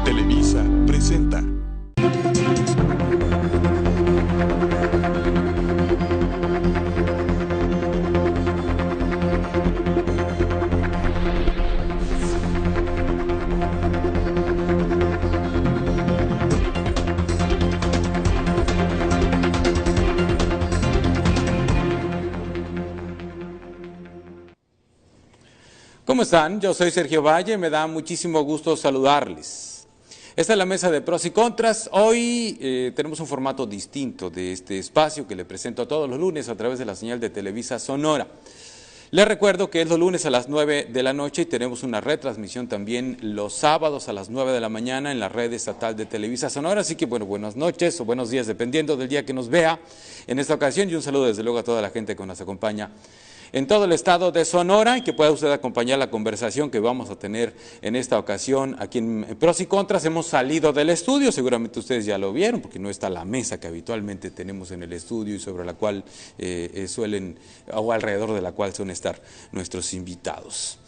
Televisa presenta. ¿Cómo están? Yo soy Sergio Valle, me da muchísimo gusto saludarles. Esta es la mesa de pros y contras. Hoy tenemos un formato distinto de este espacio que le presento todos los lunes a través de la señal de Televisa Sonora. Les recuerdo que es los lunes a las 9 de la noche y tenemos una retransmisión también los sábados a las 9 de la mañana en la red estatal de Televisa Sonora. Así que bueno, buenas noches o buenos días dependiendo del día que nos vea en esta ocasión y un saludo desde luego a toda la gente que nos acompaña en todo el estado de Sonora y que pueda usted acompañar la conversación que vamos a tener en esta ocasión aquí en Pros y Contras. Hemos salido del estudio, seguramente ustedes ya lo vieron porque no está la mesa que habitualmente tenemos en el estudio y sobre la cual o alrededor de la cual suelen estar nuestros invitados.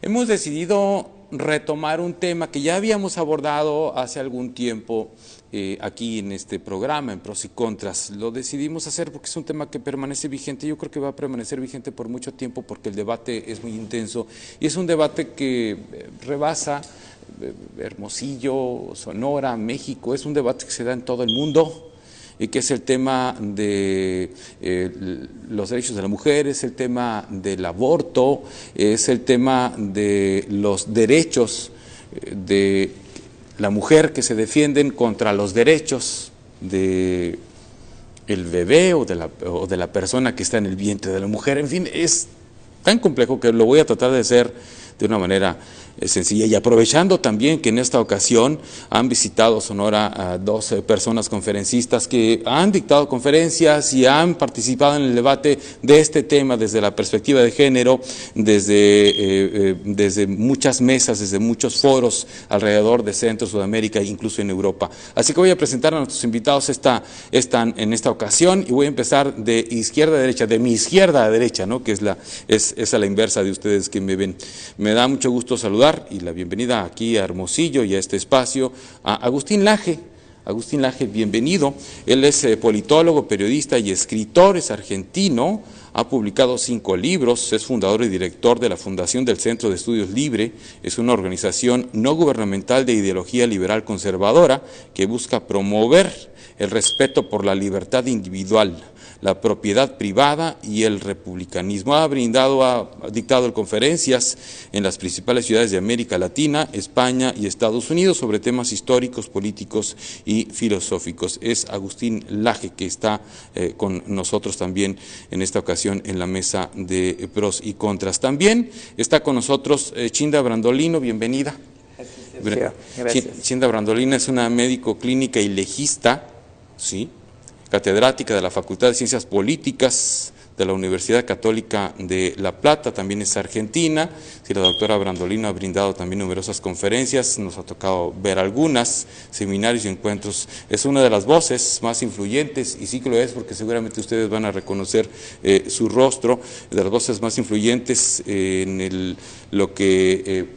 Hemos decidido retomar un tema que ya habíamos abordado hace algún tiempo aquí en este programa, en Pros y Contras. Lo decidimos hacer porque es un tema que permanece vigente. Yo creo que va a permanecer vigente por mucho tiempo porque el debate es muy intenso y es un debate que rebasa Hermosillo, Sonora, México. Es un debate que se da en todo el mundo y que es el tema de los derechos de la mujer, es el tema del aborto, es el tema de los derechos de la mujer que se defienden contra los derechos de el bebé o de la persona que está en el vientre de la mujer. En fin, es tan complejo que lo voy a tratar de hacer de una manera sencilla y aprovechando también que en esta ocasión han visitado Sonora a dos personas conferencistas que han dictado conferencias y han participado en el debate de este tema desde la perspectiva de género, desde muchas mesas, desde muchos foros alrededor de Centro, Sudamérica e incluso en Europa. Así que voy a presentar a nuestros invitados en esta ocasión y voy a empezar de izquierda a derecha, de mi izquierda a derecha, ¿no? Que es a la inversa de ustedes que me ven. Me da mucho gusto saludar y la bienvenida aquí a Hermosillo y a este espacio a Agustín Laje. Agustín Laje, bienvenido. Él es politólogo, periodista y escritor, es argentino, ha publicado 5 libros, es fundador y director de la Fundación del Centro de Estudios Libre, es una organización no gubernamental de ideología liberal conservadora que busca promover el respeto por la libertad individual, la propiedad privada y el republicanismo. Ha dictado conferencias en las principales ciudades de América Latina, España y Estados Unidos sobre temas históricos, políticos y filosóficos. Es Agustín Laje que está con nosotros también en esta ocasión en la mesa de Pros y Contras. También está con nosotros Chinda Brandolino, bienvenida. Gracias. Chinda Brandolino es una médico clínica y legista, ¿sí?, catedrática de la Facultad de Ciencias Políticas de la Universidad Católica de La Plata, también es argentina. Sí, la doctora Brandolino ha brindado también numerosas conferencias, nos ha tocado ver algunas, seminarios y encuentros. Es una de las voces más influyentes, y sí que lo es porque seguramente ustedes van a reconocer su rostro, de las voces más influyentes en lo que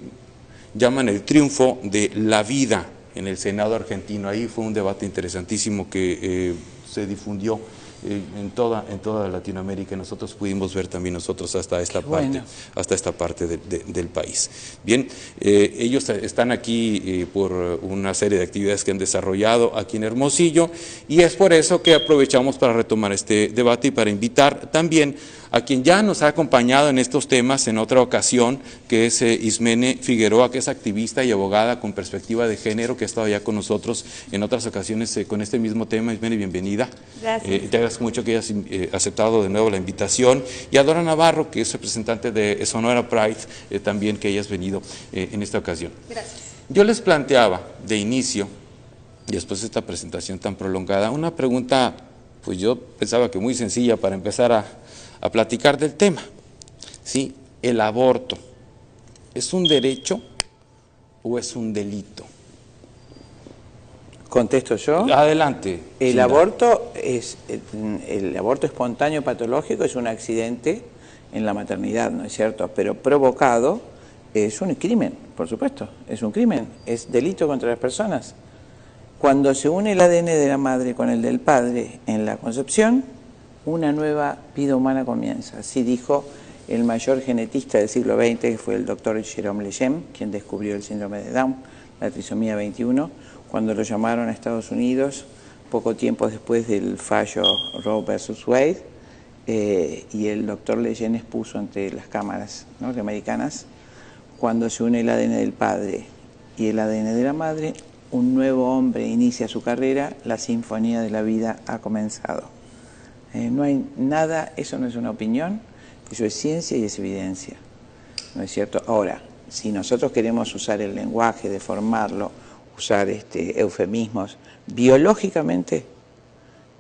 llaman el triunfo de la vida en el Senado argentino. Ahí fue un debate interesantísimo que se difundió en toda Latinoamérica y nosotros pudimos ver también hasta esta parte del país. Bien, ellos están aquí por una serie de actividades que han desarrollado aquí en Hermosillo y es por eso que aprovechamos para retomar este debate y para invitar también a quien ya nos ha acompañado en estos temas en otra ocasión, que es Ismene Figueroa, que es activista y abogada con perspectiva de género, que ha estado ya con nosotros en otras ocasiones con este mismo tema. Ismene, bienvenida. Gracias. Te agradezco mucho que hayas aceptado de nuevo la invitación. Y a Dora Navarro, que es representante de Sonora Pride, también que hayas venido en esta ocasión. Gracias. Yo les planteaba de inicio, y después de esta presentación tan prolongada, una pregunta, pues yo pensaba que muy sencilla para empezar a platicar del tema. ¿Sí? ¿El aborto es un derecho o es un delito? ¿Contesto yo? Adelante. El aborto espontáneo patológico es un accidente en la maternidad, ¿no es cierto? Pero provocado es un crimen, por supuesto, es un crimen, es delito contra las personas. Cuando se une el ADN de la madre con el del padre en la concepción, una nueva vida humana comienza. Así dijo el mayor genetista del siglo XX, que fue el doctor Jérôme Lejeune, quien descubrió el síndrome de Down, la trisomía 21, cuando lo llamaron a Estados Unidos, poco tiempo después del fallo Roe versus Wade, y el doctor Lejeune expuso ante las cámaras norteamericanas: cuando se une el ADN del padre y el ADN de la madre, un nuevo hombre inicia su carrera, la sinfonía de la vida ha comenzado. No hay nada, eso no es una opinión, eso es ciencia y es evidencia, ¿no es cierto? Ahora, si nosotros queremos usar el lenguaje, deformarlo, usar eufemismos, biológicamente,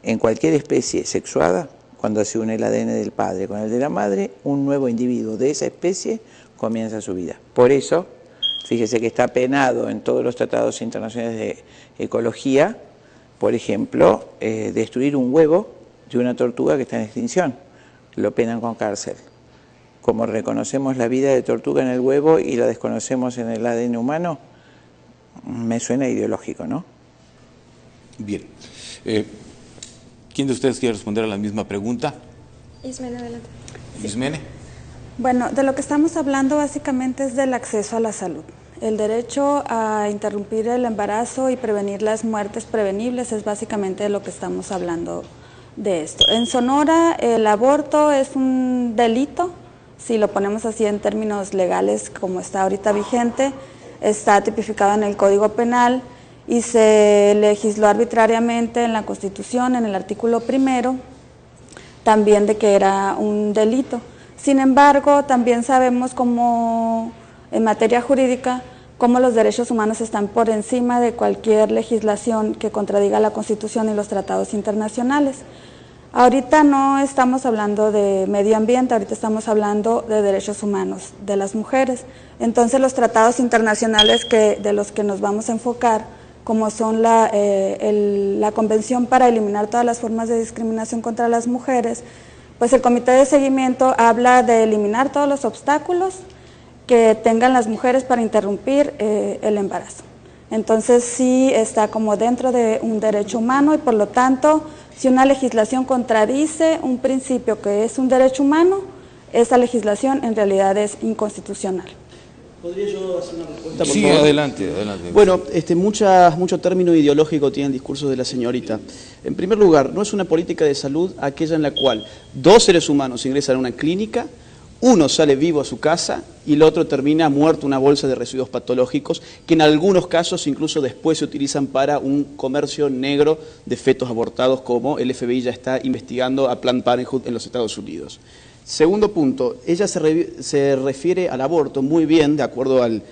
en cualquier especie sexuada, cuando se une el ADN del padre con el de la madre, un nuevo individuo de esa especie comienza su vida. Por eso, fíjese que está penado en todos los tratados internacionales de ecología, por ejemplo, destruir un huevo de una tortuga que está en extinción. Lo penan con cárcel. Como reconocemos la vida de tortuga en el huevo y la desconocemos en el ADN humano, me suena ideológico, ¿no? Bien. ¿Quién de ustedes quiere responder a la misma pregunta? Ismene, adelante. Ismene. Bueno, de lo que estamos hablando básicamente es del acceso a la salud. El derecho a interrumpir el embarazo y prevenir las muertes prevenibles es básicamente de lo que estamos hablando de esto. En Sonora el aborto es un delito, si lo ponemos así en términos legales como está ahorita vigente, está tipificado en el Código Penal y se legisló arbitrariamente en la Constitución, en el artículo 1, también de que era un delito. Sin embargo, también sabemos cómo, en materia jurídica, cómo los derechos humanos están por encima de cualquier legislación que contradiga la Constitución y los tratados internacionales. Ahorita no estamos hablando de medio ambiente, ahorita estamos hablando de derechos humanos de las mujeres. Entonces los tratados internacionales de los que nos vamos a enfocar, como son la Convención para eliminar todas las formas de discriminación contra las mujeres, pues el Comité de Seguimiento habla de eliminar todos los obstáculos que tengan las mujeres para interrumpir el embarazo. Entonces sí está como dentro de un derecho humano y por lo tanto, si una legislación contradice un principio que es un derecho humano, esa legislación en realidad es inconstitucional. ¿Podría yo hacer una respuesta, por Sí, favor? adelante. Bueno, mucho término ideológico tiene el discurso de la señorita. En primer lugar, no es una política de salud aquella en la cual 2 seres humanos ingresan a una clínica, uno sale vivo a su casa y el otro termina muerto en una bolsa de residuos patológicos que en algunos casos incluso después se utilizan para un comercio negro de fetos abortados, como el FBI ya está investigando a Planned Parenthood en los Estados Unidos. Segundo punto, ella se refiere al aborto muy bien, de acuerdo al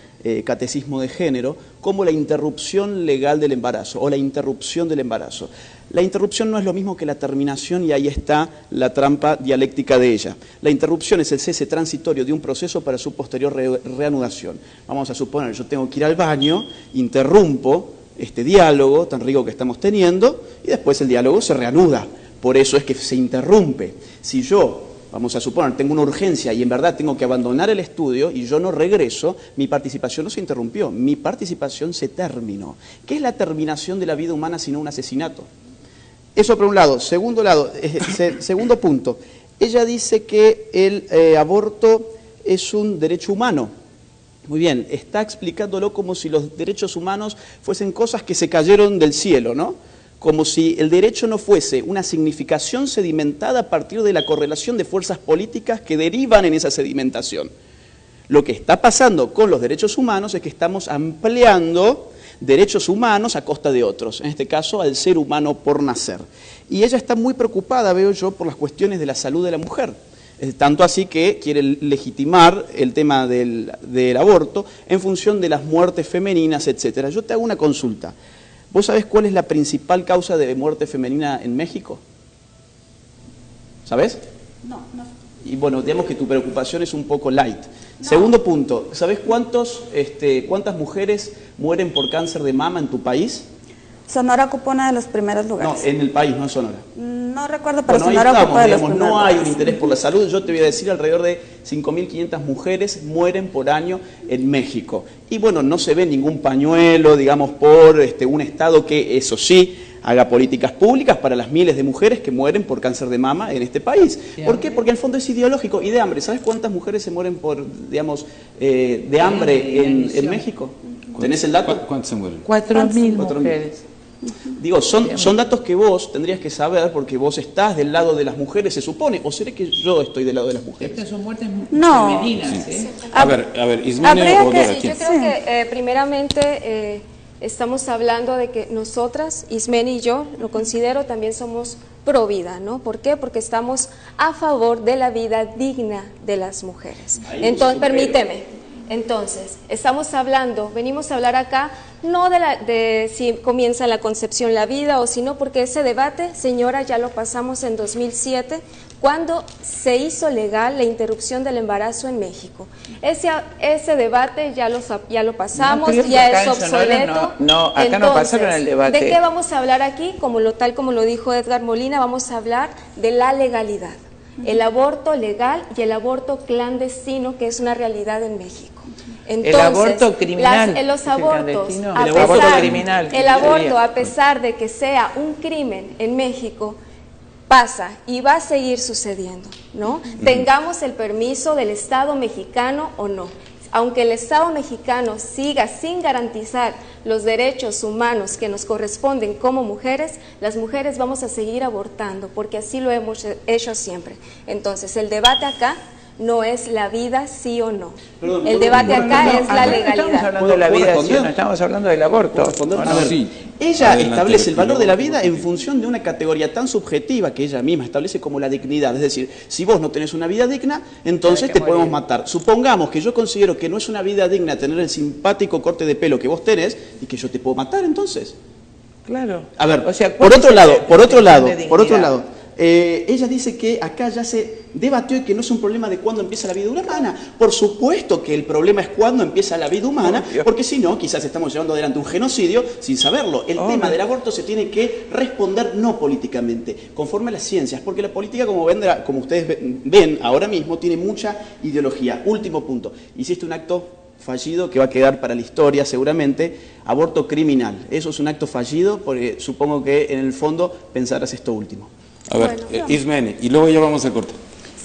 catecismo de género, como la interrupción legal del embarazo o la interrupción del embarazo. La interrupción no es lo mismo que la terminación y ahí está la trampa dialéctica de ella. La interrupción es el cese transitorio de un proceso para su posterior reanudación. Vamos a suponer, yo tengo que ir al baño, interrumpo este diálogo tan rico que estamos teniendo y después el diálogo se reanuda. Por eso es que se interrumpe. Si yo, vamos a suponer, tengo una urgencia y en verdad tengo que abandonar el estudio y yo no regreso, mi participación no se interrumpió, mi participación se terminó. ¿Qué es la terminación de la vida humana sino un asesinato? Eso por un lado. Segundo punto, ella dice que el aborto es un derecho humano. Muy bien, está explicándolo como si los derechos humanos fuesen cosas que se cayeron del cielo, ¿no? Como si el derecho no fuese una significación sedimentada a partir de la correlación de fuerzas políticas que derivan en esa sedimentación. Lo que está pasando con los derechos humanos es que estamos ampliando derechos humanos a costa de otros, en este caso al ser humano por nacer. Y ella está muy preocupada, veo yo, por las cuestiones de la salud de la mujer. Tanto así que quiere legitimar el tema del aborto en función de las muertes femeninas, etc. Yo te hago una consulta. ¿Vos sabés cuál es la principal causa de muerte femenina en México? ¿Sabés? No. Y bueno, digamos que tu preocupación es un poco light. No. Segundo punto, ¿sabés cuántas mujeres mueren por cáncer de mama en tu país? Sonora ocupa uno de los primeros lugares. No, en el país, no en Sonora. No recuerdo, pero Bueno, ahí Sonora ocupó estamos, de los digamos, primeros no hay un lugares. interés por la salud. Yo te voy a decir, alrededor de 5.500 mujeres mueren por año en México. Y bueno, no se ve ningún pañuelo, digamos, por un Estado que, eso sí, haga políticas públicas para las miles de mujeres que mueren por cáncer de mama en este país. ¿Por qué? Porque en el fondo es ideológico y de hambre. ¿Sabes cuántas mujeres se mueren por, digamos, de hambre en México? ¿Tenés el dato? ¿Cuántos se mueren? 4.000 4.000. mujeres. Digo, son datos que vos tendrías que saber porque vos estás del lado de las mujeres, se supone, o será que yo estoy del lado de las mujeres. Estas son muertes No. femeninas, ¿eh? A ver, Ismene Habría o que- Dora, Sí, ¿quién? yo creo que primeramente estamos hablando de que nosotras, Ismene y yo, lo considero, también somos pro vida, ¿no? ¿Por qué? Porque estamos a favor de la vida digna de las mujeres. Entonces, permíteme. Entonces, venimos a hablar acá no de si comienza la concepción la vida o si no, porque ese debate, señora, ya lo pasamos en 2007, cuando se hizo legal la interrupción del embarazo en México. Ese debate ya lo pasamos, No, creo que ya acá es en Sonora obsoleto. no, acá no pasaron el debate. ¿De qué vamos a hablar aquí? Tal como lo dijo Edgar Molina, vamos a hablar de la legalidad. El aborto legal y el aborto clandestino, que es una realidad en México. Entonces, el aborto criminal. los ¿Es el abortos, clandestino? a El aborto pesar- criminal. el aborto, a pesar de que sea un crimen en México, pasa y va a seguir sucediendo, ¿no? Tengamos el permiso del Estado mexicano o no. Aunque el Estado mexicano siga sin garantizar los derechos humanos que nos corresponden como mujeres, las mujeres vamos a seguir abortando, porque así lo hemos hecho siempre. Entonces, el debate acá no es la vida sí o no. Perdón, El debate acá es la Acá no estamos legalidad. hablando de la ¿Puedo vida, sí, responder? no estamos hablando del aborto. ¿Puedo responder? ¿o no? A ver, Sí. ella Adelante, establece el valor de la vida Virginia. en función de una categoría tan subjetiva que ella misma establece como la dignidad. Es decir, si vos no tenés una vida digna, entonces Tenés que te podemos morir. matar. Supongamos que yo considero que no es una vida digna tener el simpático corte de pelo que vos tenés y que yo te puedo matar entonces. Claro. A ver, O sea, por ¿cuál otro es lado, la por otro definición lado, de por otro dignidad? lado, ella dice que acá ya se debatió y que no es un problema de cuándo empieza la vida humana. Por supuesto que el problema es cuándo empieza la vida humana, Obvio. porque si no, quizás estamos llevando adelante un genocidio sin saberlo. El Obvio. tema del aborto se tiene que responder no políticamente, conforme a las ciencias, porque la política, como ustedes ven ahora mismo, tiene mucha ideología. Último punto, hiciste un acto fallido que va a quedar para la historia seguramente, aborto criminal. Eso es un acto fallido porque supongo que en el fondo pensarás esto último. A ver, Bueno. Ismene, y luego ya vamos al corte.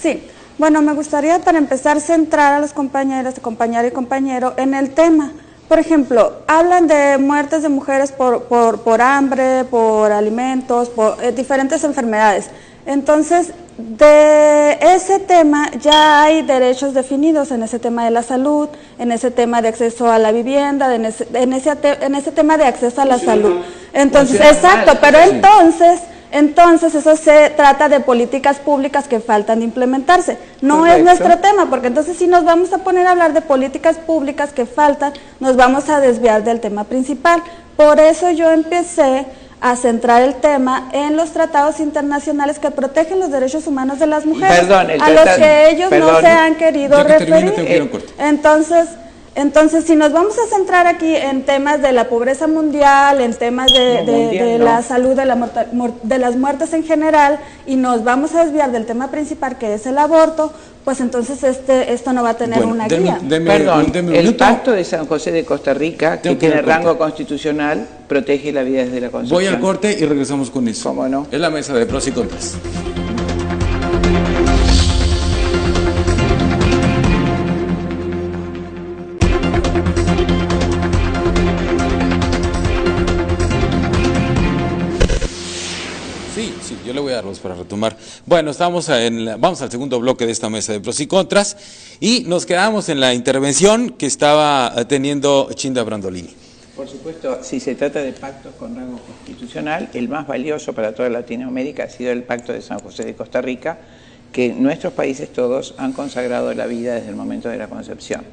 Sí, bueno, me gustaría para empezar centrar a los compañeras, compañera y compañero en el tema. Por ejemplo, hablan de muertes de mujeres por hambre, por alimentos, por diferentes enfermedades. Entonces, de ese tema ya hay derechos definidos en ese tema de la salud, en ese tema de acceso a la vivienda, en ese tema de acceso a la salud. Entonces, Funciona exacto, mal, pero sí. entonces eso se trata de políticas públicas que faltan de implementarse. No Correcto. es nuestro tema, porque entonces si nos vamos a poner a hablar de políticas públicas que faltan, nos vamos a desviar del tema principal. Por eso yo empecé a centrar el tema en los tratados internacionales que protegen los derechos humanos de las mujeres, Perdón, el a los tratado- que ellos no perdón. se han querido Ya que termine, referir. tengo que ir a un corte. Entonces, si nos vamos a centrar aquí en temas de la pobreza mundial, en temas de la salud, de las muertes en general, y nos vamos a desviar del tema principal que es el aborto, pues entonces esto no va a tener Bueno, una deme- guía. deme- Perdón, deme un el minuto. Pacto de San José de Costa Rica, que Tengo que ir tiene al corte. rango constitucional, protege la vida desde la concepción. Voy al corte y regresamos con eso. ¿Cómo no? Es la mesa de pros y contras. Sí, yo le voy a dar los para retomar. Bueno, vamos al segundo bloque de esta mesa de pros y contras y nos quedamos en la intervención que estaba teniendo Chinda Brandolini. Por supuesto, si se trata de pactos con rango constitucional, el más valioso para toda Latinoamérica ha sido el Pacto de San José de Costa Rica, que nuestros países todos han consagrado la vida desde el momento de la concepción.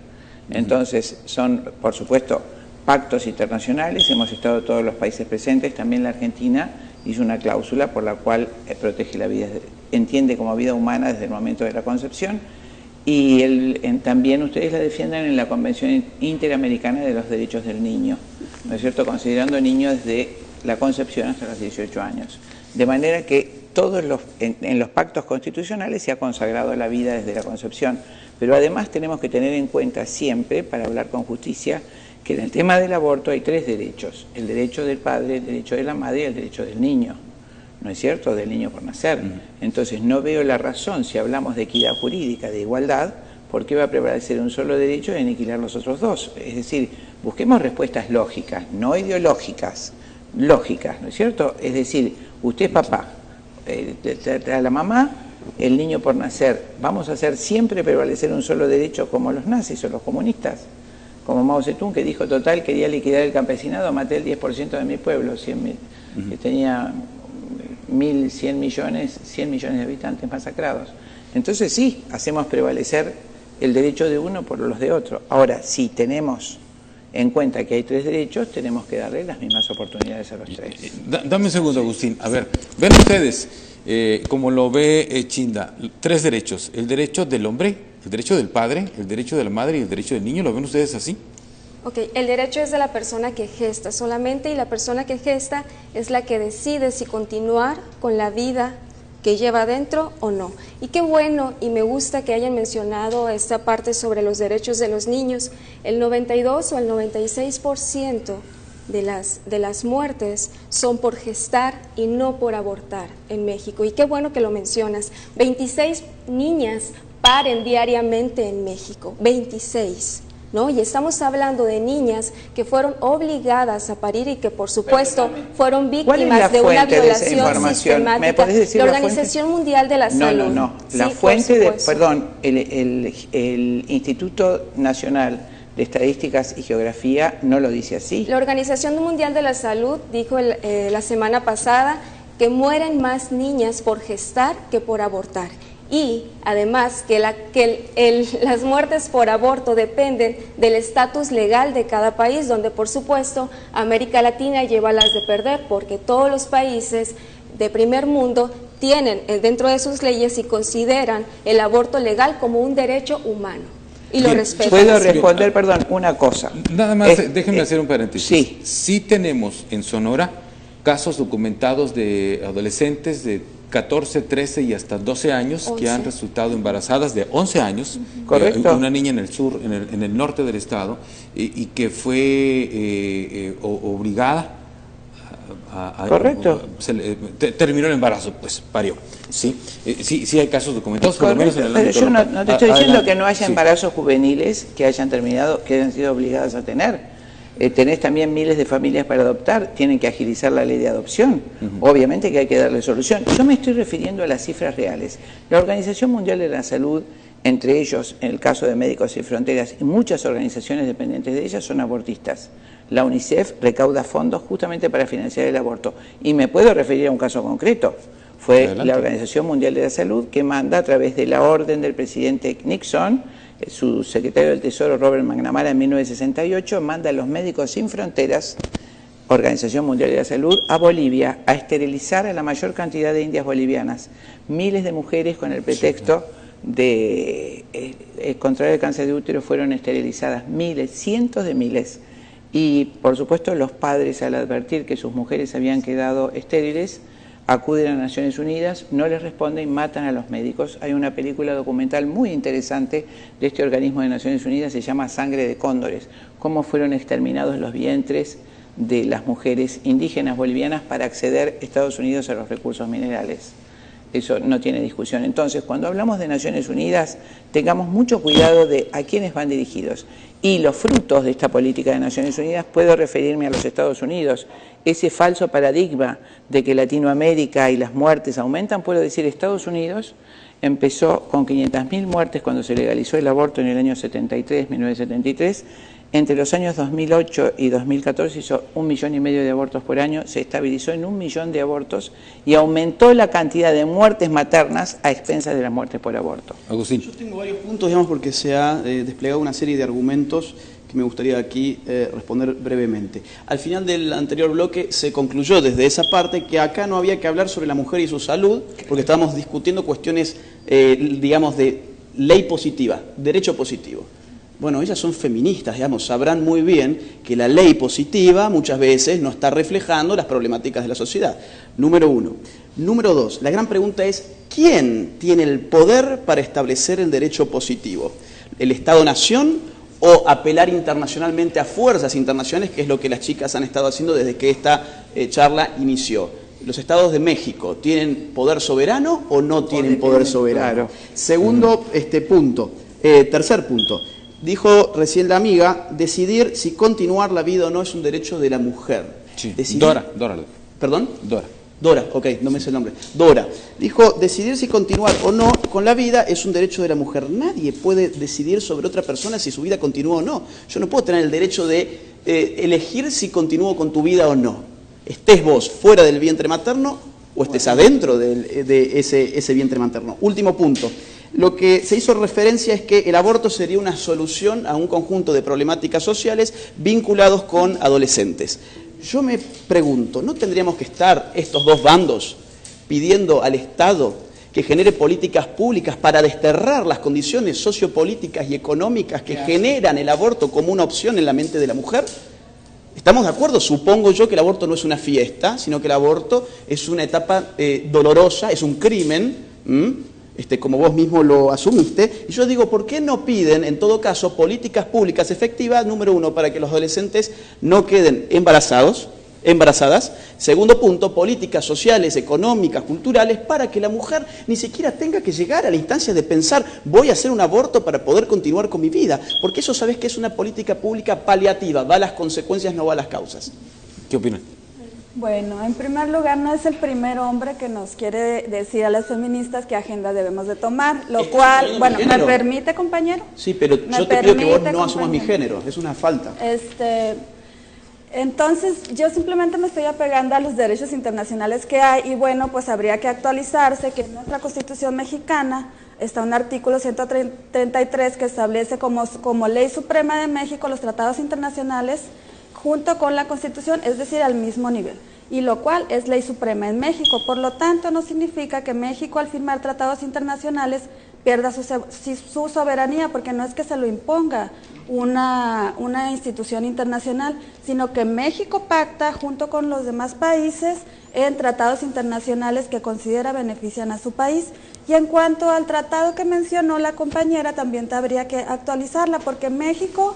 Entonces, son, por supuesto, pactos internacionales, hemos estado todos los países presentes, también la Argentina hizo una cláusula por la cual protege la vida, entiende como vida humana desde el momento de la concepción, y también ustedes la defienden en la Convención Interamericana de los Derechos del Niño, ¿no es cierto?, considerando niños desde la concepción hasta los 18 años. De manera que en los pactos constitucionales se ha consagrado la vida desde la concepción, pero además tenemos que tener en cuenta siempre, para hablar con justicia, que en el tema del aborto hay 3 derechos: el derecho del padre, el derecho de la madre y el derecho del niño, ¿no es cierto?, del niño por nacer. Entonces no veo la razón, si hablamos de equidad jurídica, de igualdad, por qué va a prevalecer un solo derecho y aniquilar los otros 2. Es decir, busquemos respuestas lógicas, no ideológicas, lógicas, ¿no es cierto? Es decir, usted es papá, a la mamá, el niño por nacer, ¿vamos a hacer siempre prevalecer un solo derecho como los nazis o los comunistas? Como Mao Zedong, que dijo, total, quería liquidar el campesinado, maté el 10% de mi pueblo, 100.000, que tenía 1.100 millones, 100 millones de habitantes masacrados. Entonces sí, hacemos prevalecer el derecho de uno por los de otro. Ahora, si tenemos en cuenta que hay 3 derechos, tenemos que darle las mismas oportunidades a los 3. Dame un segundo, Agustín. A ver, ven ustedes, como lo ve Chinda, 3 derechos: el derecho del hombre, el derecho del padre, el derecho de la madre y el derecho del niño. ¿Lo ven ustedes así? Ok, el derecho es de la persona que gesta solamente, y la persona que gesta es la que decide si continuar con la vida que lleva adentro o no. Y qué bueno, y me gusta que hayan mencionado esta parte sobre los derechos de los niños. El 92 o el 96% de las muertes son por gestar y no por abortar en México. Y qué bueno que lo mencionas. 26 niñas paren diariamente en México, 26. ¿No? Y estamos hablando de niñas que fueron obligadas a parir y que por supuesto fueron víctimas de una violación sistemática. ¿Me podés decir la Organización Mundial de la Salud. No. La fuente el Instituto Nacional de Estadísticas y Geografía no lo dice así. La Organización Mundial de la Salud dijo la semana pasada que mueren más niñas por gestar que por abortar. Y además que las muertes por aborto dependen del estatus legal de cada país, donde por supuesto América Latina lleva las de perder, porque todos los países de primer mundo tienen dentro de sus leyes y consideran el aborto legal como un derecho humano y lo respetan. ¿Puedo responder, perdón, una cosa? Nada más, déjenme hacer un paréntesis. Sí tenemos en Sonora casos documentados de adolescentes de 14, 13 y hasta 12 años 11. Que han resultado embarazadas de 11 años, correcto. Una niña en el sur, en el norte del estado, y que fue obligada correcto. Terminó el embarazo, pues parió. Sí, sí hay casos documentados, por lo menos en el pero ámbito yo local. no te estoy diciendo que no haya embarazos juveniles que hayan terminado, que hayan sido obligadas a tener. Tenés también miles de familias para adoptar, tienen que agilizar la ley de adopción. Obviamente que hay que darle solución. Yo me estoy refiriendo a las cifras reales. La Organización Mundial de la Salud, entre ellos, en el caso de Médicos Sin Fronteras, y muchas organizaciones dependientes de ellas, son abortistas. La UNICEF recauda fondos justamente para financiar el aborto. Y me puedo referir a un caso concreto. Fue adelante. La Organización Mundial de la Salud que manda, a través de la orden del presidente Nixon, su secretario del Tesoro Robert McNamara en 1968, manda a los Médicos Sin Fronteras, Organización Mundial de la Salud, a Bolivia a esterilizar a la mayor cantidad de indias bolivianas. Miles de mujeres con el pretexto de contraer el cáncer de útero fueron esterilizadas, miles, cientos de miles. Y por supuesto los padres, al advertir que sus mujeres habían quedado estériles, acuden a Naciones Unidas, no les responden, matan a los médicos. Hay una película documental muy interesante de este organismo de Naciones Unidas, se llama Sangre de Cóndores, cómo fueron exterminados los vientres de las mujeres indígenas bolivianas para acceder a Estados Unidos a los recursos minerales. Eso no tiene discusión. Entonces, cuando hablamos de Naciones Unidas, tengamos mucho cuidado de a quiénes van dirigidos. Y los frutos de esta política de Naciones Unidas, puedo referirme a los Estados Unidos. Ese falso paradigma de que Latinoamérica y las muertes aumentan, puedo decir, Estados Unidos empezó con 500.000 muertes cuando se legalizó el aborto en el año 1973. Entre los años 2008 y 2014 hizo 1,5 millones de abortos por año, se estabilizó en 1 millón de abortos y aumentó la cantidad de muertes maternas a expensas de las muertes por aborto. Agustín. Yo tengo varios puntos, digamos, porque se ha desplegado una serie de argumentos que me gustaría aquí responder brevemente. Al final del anterior bloque se concluyó desde esa parte que acá no había que hablar sobre la mujer y su salud, porque estábamos discutiendo cuestiones, digamos, de ley positiva, derecho positivo. Bueno, ellas son feministas, digamos, sabrán muy bien que la ley positiva muchas veces no está reflejando las problemáticas de la sociedad. Número uno. Número dos, la gran pregunta es, ¿quién tiene el poder para establecer el derecho positivo? ¿El Estado-Nación o apelar internacionalmente a fuerzas internacionales, que es lo que las chicas han estado haciendo desde que esta charla inició? ¿Los estados de México tienen poder soberano o no tienen poder soberano? Claro. Segundo punto. Tercer punto. Dijo recién la amiga, decidir si continuar la vida o no es un derecho de la mujer. Sí. Decidir... Dora. ¿Perdón? Dora, ok, no me sé el nombre. Dora. Dijo, decidir si continuar o no con la vida es un derecho de la mujer. Nadie puede decidir sobre otra persona si su vida continúa o no. Yo no puedo tener el derecho de elegir si continúo con tu vida o no. Estés vos fuera del vientre materno o estés adentro de ese vientre materno. Último punto. Lo que se hizo referencia es que el aborto sería una solución a un conjunto de problemáticas sociales vinculados con adolescentes. Yo me pregunto, ¿no tendríamos que estar estos dos bandos pidiendo al Estado que genere políticas públicas para desterrar las condiciones sociopolíticas y económicas que generan el aborto como una opción en la mente de la mujer? ¿Estamos de acuerdo? Supongo yo que el aborto no es una fiesta, sino que el aborto es una etapa dolorosa, es un crimen, como vos mismo lo asumiste. Y yo digo, ¿por qué no piden, en todo caso, políticas públicas efectivas, número uno, para que los adolescentes no queden embarazadas? Segundo punto, políticas sociales, económicas, culturales, para que la mujer ni siquiera tenga que llegar a la instancia de pensar, voy a hacer un aborto para poder continuar con mi vida. Porque eso, ¿sabes qué? Es una política pública paliativa, va a las consecuencias, no va a las causas. ¿Qué opinan? Bueno, en primer lugar, no es el primer hombre que nos quiere decir a las feministas qué agenda debemos de tomar, lo cual, bueno, ¿me permite, compañero? Sí, pero yo te pido que vos no asumas mi género, es una falta. Entonces, yo simplemente me estoy apegando a los derechos internacionales que hay y bueno, pues habría que actualizarse, que en nuestra Constitución mexicana está un artículo 133 que establece como ley suprema de México los tratados internacionales junto con la Constitución, es decir, al mismo nivel, y lo cual es ley suprema en México. Por lo tanto, no significa que México al firmar tratados internacionales pierda su soberanía, porque no es que se lo imponga una institución internacional, sino que México pacta junto con los demás países en tratados internacionales que considera benefician a su país. Y en cuanto al tratado que mencionó la compañera, también habría que actualizarla, porque México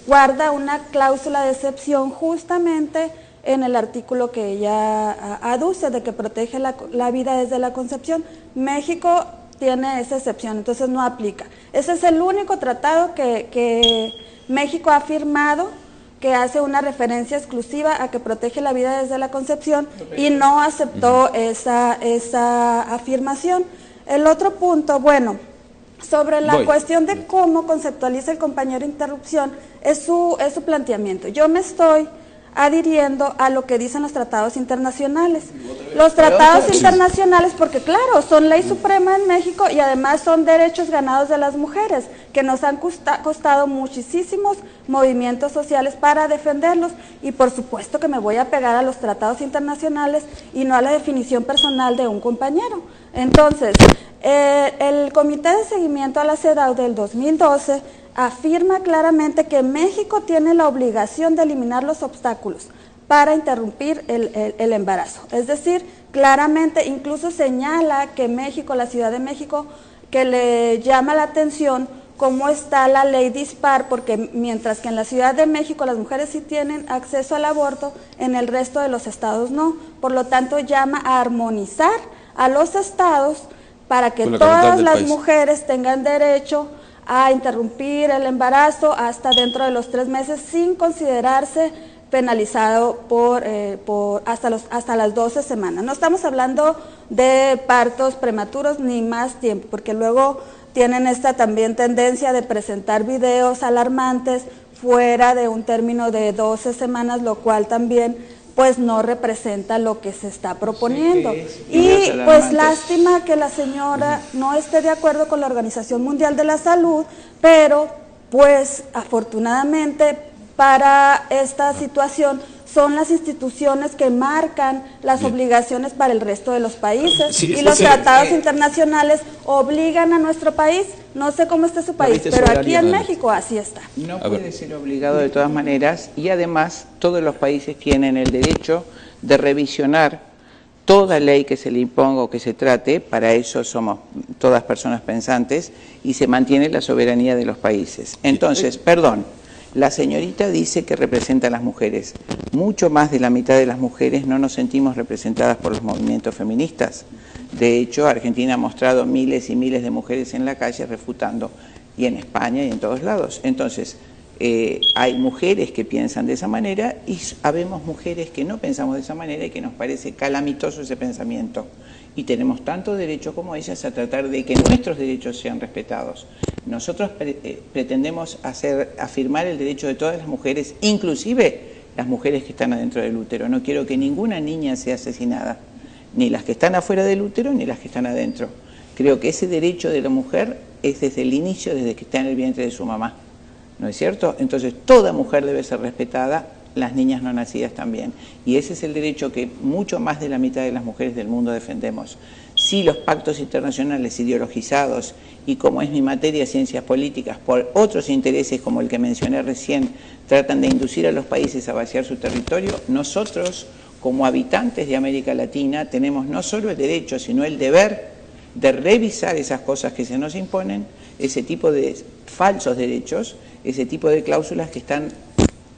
guarda una cláusula de excepción justamente en el artículo que ella aduce de que protege la vida desde la concepción. México tiene esa excepción, entonces no aplica. Ese es el único tratado que México ha firmado que hace una referencia exclusiva a que protege la vida desde la concepción y no aceptó esa afirmación. El otro punto, bueno, sobre la cuestión de cómo conceptualiza el compañero interrupción, es su planteamiento. Yo me estoy adhiriendo a lo que dicen los tratados internacionales. Los tratados internacionales, porque claro, son ley suprema en México y además son derechos ganados de las mujeres, que nos han costado muchísimos movimientos sociales para defenderlos, y por supuesto que me voy a pegar a los tratados internacionales y no a la definición personal de un compañero. Entonces, el Comité de Seguimiento a la CEDAW del 2012 afirma claramente que México tiene la obligación de eliminar los obstáculos para interrumpir el embarazo. Es decir, claramente incluso señala que México, la Ciudad de México, que le llama la atención cómo está la ley dispar, porque mientras que en la Ciudad de México las mujeres sí tienen acceso al aborto, en el resto de los estados no. Por lo tanto, llama a armonizar a los estados para que todas las mujeres tengan derecho a interrumpir el embarazo hasta dentro de los 3 meses sin considerarse penalizado hasta las 12 semanas. No estamos hablando de partos prematuros ni más tiempo, porque luego tienen esta también tendencia de presentar videos alarmantes fuera de un término de 12 semanas, lo cual también pues no representa lo que se está proponiendo. Y pues lástima que la señora no esté de acuerdo con la Organización Mundial de la Salud, pero pues afortunadamente para esta situación son las instituciones que marcan las Bien. obligaciones para el resto de los países, Sí, y los sí, tratados internacionales obligan a nuestro país. No sé cómo está su país, viste pero aquí soberanía, en ¿no? México así está. No A ver. puede ser obligado de todas maneras, y además todos los países tienen el derecho de revisionar toda ley que se le imponga o que se trate. Para eso somos todas personas pensantes, y se mantiene la soberanía de los países. Entonces, perdón, la señorita dice que representa a las mujeres. Mucho más de la mitad de las mujeres no nos sentimos representadas por los movimientos feministas. De hecho, Argentina ha mostrado miles y miles de mujeres en la calle refutando, y en España y en todos lados. Entonces, hay mujeres que piensan de esa manera, y habemos mujeres que no pensamos de esa manera y que nos parece calamitoso ese pensamiento. Y tenemos tanto derecho como ellas a tratar de que nuestros derechos sean respetados. Nosotros pretendemos afirmar el derecho de todas las mujeres, inclusive las mujeres que están adentro del útero. No quiero que ninguna niña sea asesinada, ni las que están afuera del útero ni las que están adentro. Creo que ese derecho de la mujer es desde el inicio, desde que está en el vientre de su mamá, ¿no es cierto? Entonces toda mujer debe ser respetada, las niñas no nacidas también, y ese es el derecho que mucho más de la mitad de las mujeres del mundo defendemos. Si los pactos internacionales ideologizados, y como es mi materia, ciencias políticas, por otros intereses como el que mencioné recién, tratan de inducir a los países a vaciar su territorio, nosotros, como habitantes de América Latina, tenemos no solo el derecho, sino el deber de revisar esas cosas que se nos imponen, ese tipo de falsos derechos, ese tipo de cláusulas que están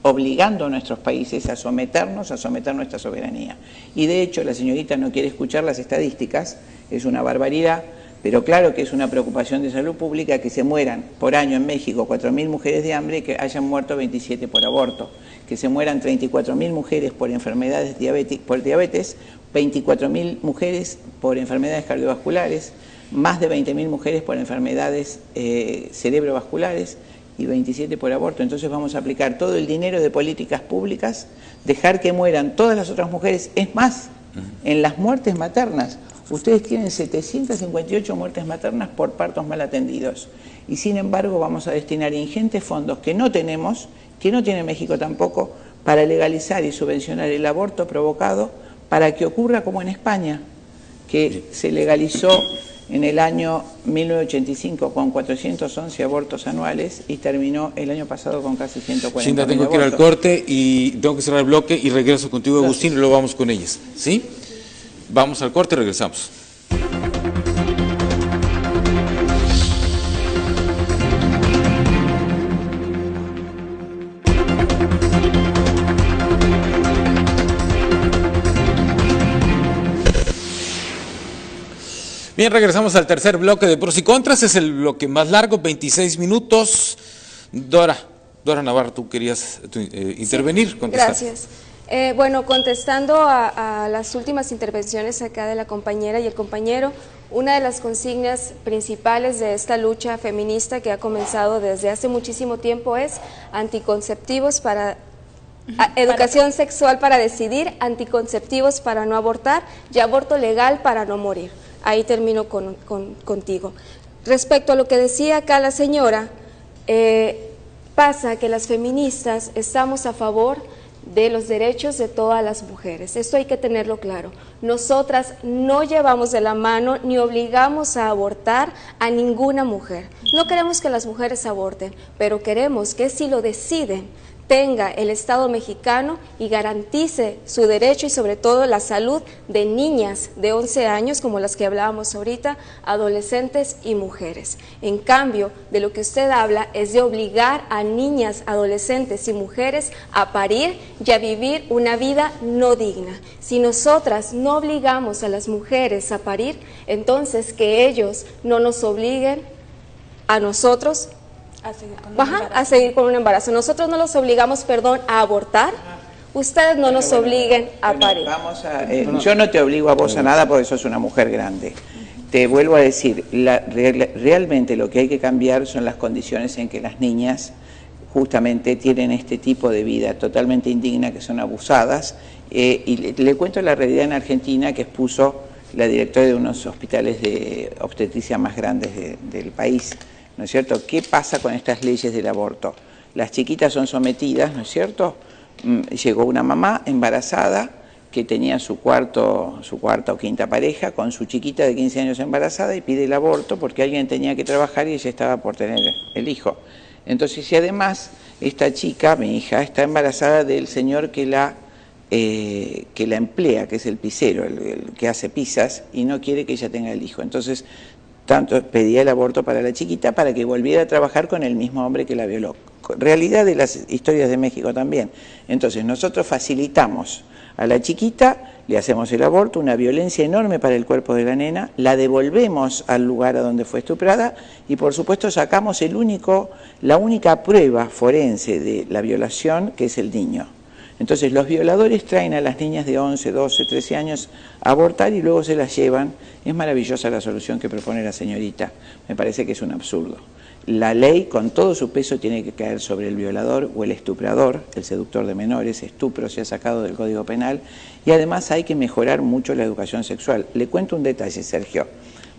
obligando a nuestros países a someter nuestra soberanía. Y de hecho la señorita no quiere escuchar las estadísticas, es una barbaridad, pero claro que es una preocupación de salud pública que se mueran por año en México 4.000 mujeres de hambre y que hayan muerto 27 por aborto, que se mueran 34.000 mujeres por enfermedades por diabetes, 24.000 mujeres por enfermedades cardiovasculares, más de 20.000 mujeres por enfermedades cerebrovasculares, y 27 por aborto. Entonces vamos a aplicar todo el dinero de políticas públicas, dejar que mueran todas las otras mujeres. Es más, en las muertes maternas, ustedes tienen 758 muertes maternas por partos mal atendidos, y sin embargo vamos a destinar ingentes fondos que no tenemos, que no tiene México tampoco, para legalizar y subvencionar el aborto provocado, para que ocurra como en España, que se legalizó en el año 1985 con 411 abortos anuales y terminó el año pasado con casi 140.000 Shinda, tengo que ir al corte y tengo que cerrar el bloque y regreso contigo, Agustín, y luego vamos con ellas, ¿sí? Vamos al corte y regresamos. Bien, regresamos al tercer bloque de Pros y Contras, es el bloque más largo, 26 minutos. Dora Navarro, tú querías intervenir, sí, contestar. Gracias. Bueno, contestando a las últimas intervenciones acá de la compañera y el compañero, una de las consignas principales de esta lucha feminista que ha comenzado desde hace muchísimo tiempo es anticonceptivos para educación sexual para decidir, anticonceptivos para no abortar y aborto legal para no morir. Ahí termino contigo. Respecto a lo que decía acá la señora, pasa que las feministas estamos a favor de los derechos de todas las mujeres. Esto hay que tenerlo claro. Nosotras no llevamos de la mano ni obligamos a abortar a ninguna mujer. No queremos que las mujeres aborten, pero queremos que si lo deciden, tenga el Estado mexicano y garantice su derecho y sobre todo la salud de niñas de 11 años, como las que hablábamos ahorita, adolescentes y mujeres. En cambio, de lo que usted habla es de obligar a niñas, adolescentes y mujeres a parir y a vivir una vida no digna. Si nosotras no obligamos a las mujeres a parir, entonces que ellos no nos obliguen a nosotros a seguir con un embarazo. Nosotros no los obligamos, a abortar. Ustedes no nos obliguen a parir. Yo no te obligo a vos a nada porque sos una mujer grande. Te vuelvo a decir, realmente lo que hay que cambiar son las condiciones en que las niñas justamente tienen este tipo de vida totalmente indigna, que son abusadas. Y le cuento la realidad en Argentina que expuso la directora de unos hospitales de obstetricia más grandes del país. ¿No es cierto? ¿Qué pasa con estas leyes del aborto? Las chiquitas son sometidas, ¿no es cierto?, llegó una mamá embarazada que tenía su cuarta o quinta pareja con su chiquita de 15 años embarazada y pide el aborto porque alguien tenía que trabajar y ella estaba por tener el hijo. Entonces, y además, esta chica, mi hija, está embarazada del señor que la emplea, que es el pizzero, el que hace pizzas, y no quiere que ella tenga el hijo. Entonces, tanto pedía el aborto para la chiquita para que volviera a trabajar con el mismo hombre que la violó. Realidad de las historias de México también. Entonces, nosotros facilitamos a la chiquita, le hacemos el aborto, una violencia enorme para el cuerpo de la nena, la devolvemos al lugar a donde fue estuprada y por supuesto sacamos la única prueba forense de la violación, que es el niño. Entonces los violadores traen a las niñas de 11, 12, 13 años a abortar y luego se las llevan. Es maravillosa la solución que propone la señorita, me parece que es un absurdo. La ley con todo su peso tiene que caer sobre el violador o el estuprador, el seductor de menores, estupro se ha sacado del Código Penal y además hay que mejorar mucho la educación sexual. Le cuento un detalle, Sergio.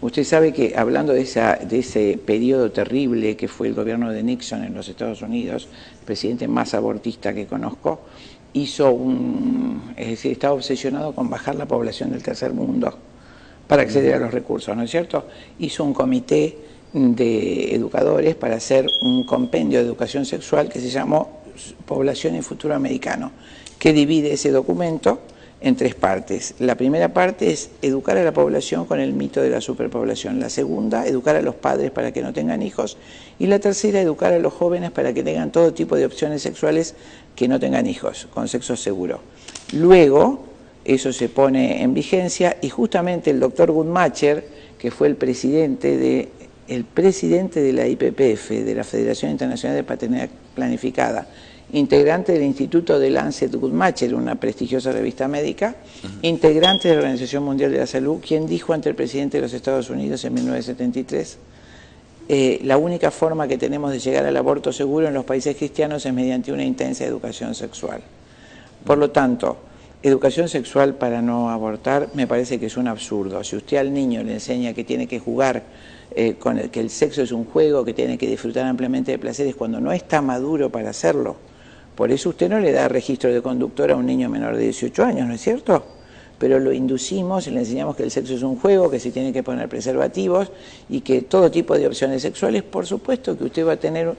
Usted sabe que hablando de ese periodo terrible que fue el gobierno de Nixon en los Estados Unidos, el presidente más abortista que conozco, es decir, estaba obsesionado con bajar la población del tercer mundo para acceder a los recursos, ¿no es cierto? Hizo un comité de educadores para hacer un compendio de educación sexual que se llamó Población y Futuro Americano, que divide ese documento en 3 partes. La primera parte es educar a la población con el mito de la superpoblación. La segunda, educar a los padres para que no tengan hijos. Y la tercera, educar a los jóvenes para que tengan todo tipo de opciones sexuales que no tengan hijos, con sexo seguro. Luego, eso se pone en vigencia y justamente el doctor Guttmacher, que fue el presidente de la IPPF, de la Federación Internacional de Paternidad Planificada, integrante del Instituto de Lancet Guttmacher, una prestigiosa revista médica, integrante de la Organización Mundial de la Salud, quien dijo ante el presidente de los Estados Unidos en 1973, la única forma que tenemos de llegar al aborto seguro en los países cristianos es mediante una intensa educación sexual. Por lo tanto, educación sexual para no abortar me parece que es un absurdo. Si usted al niño le enseña que tiene que jugar que el sexo es un juego, que tiene que disfrutar ampliamente de placeres cuando no está maduro para hacerlo. Por eso usted no le da registro de conductor a un niño menor de 18 años, ¿no es cierto? Pero lo inducimos y le enseñamos que el sexo es un juego, que se tiene que poner preservativos y que todo tipo de opciones sexuales, por supuesto que usted va a tener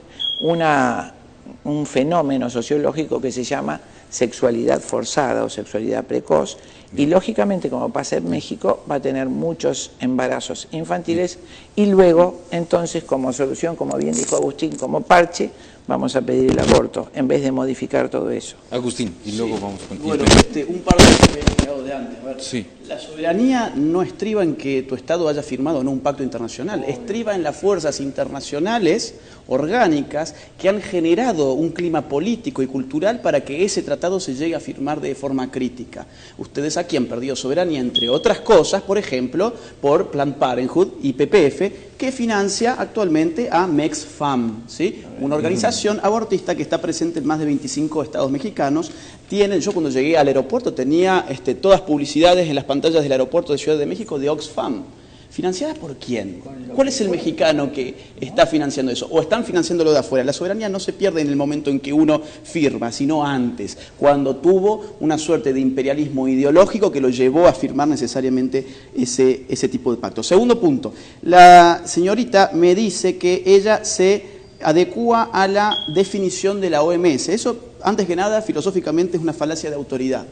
un fenómeno sociológico que se llama sexualidad forzada o sexualidad precoz y lógicamente, como pasa en México, va a tener muchos embarazos infantiles y luego, entonces, como solución, como bien dijo Agustín, como parche, vamos a pedir el aborto, en vez de modificar todo eso. Agustín, y luego vamos contigo. Bueno, un par de cosas que habían quedado de antes. A ver, sí. La soberanía no estriba en que tu Estado haya firmado o no un pacto internacional, estriba en las fuerzas internacionales orgánicas que han generado un clima político y cultural para que ese tratado se llegue a firmar de forma crítica. Ustedes aquí han perdido soberanía, entre otras cosas, por ejemplo, por Planned Parenthood y PPF, que financia actualmente a MexFam, ¿sí? Una organización abortista que está presente en más de 25 estados mexicanos. Yo cuando llegué al aeropuerto tenía todas publicidades en las pantallas del aeropuerto de Ciudad de México de Oxfam. ¿Financiada por quién? ¿Cuál es el mexicano que está financiando eso? ¿O están financiándolo de afuera? La soberanía no se pierde en el momento en que uno firma, sino antes, cuando tuvo una suerte de imperialismo ideológico que lo llevó a firmar necesariamente ese tipo de pacto. Segundo punto, la señorita me dice que ella se adecúa a la definición de la OMS. Eso, antes que nada, filosóficamente es una falacia de autoridad.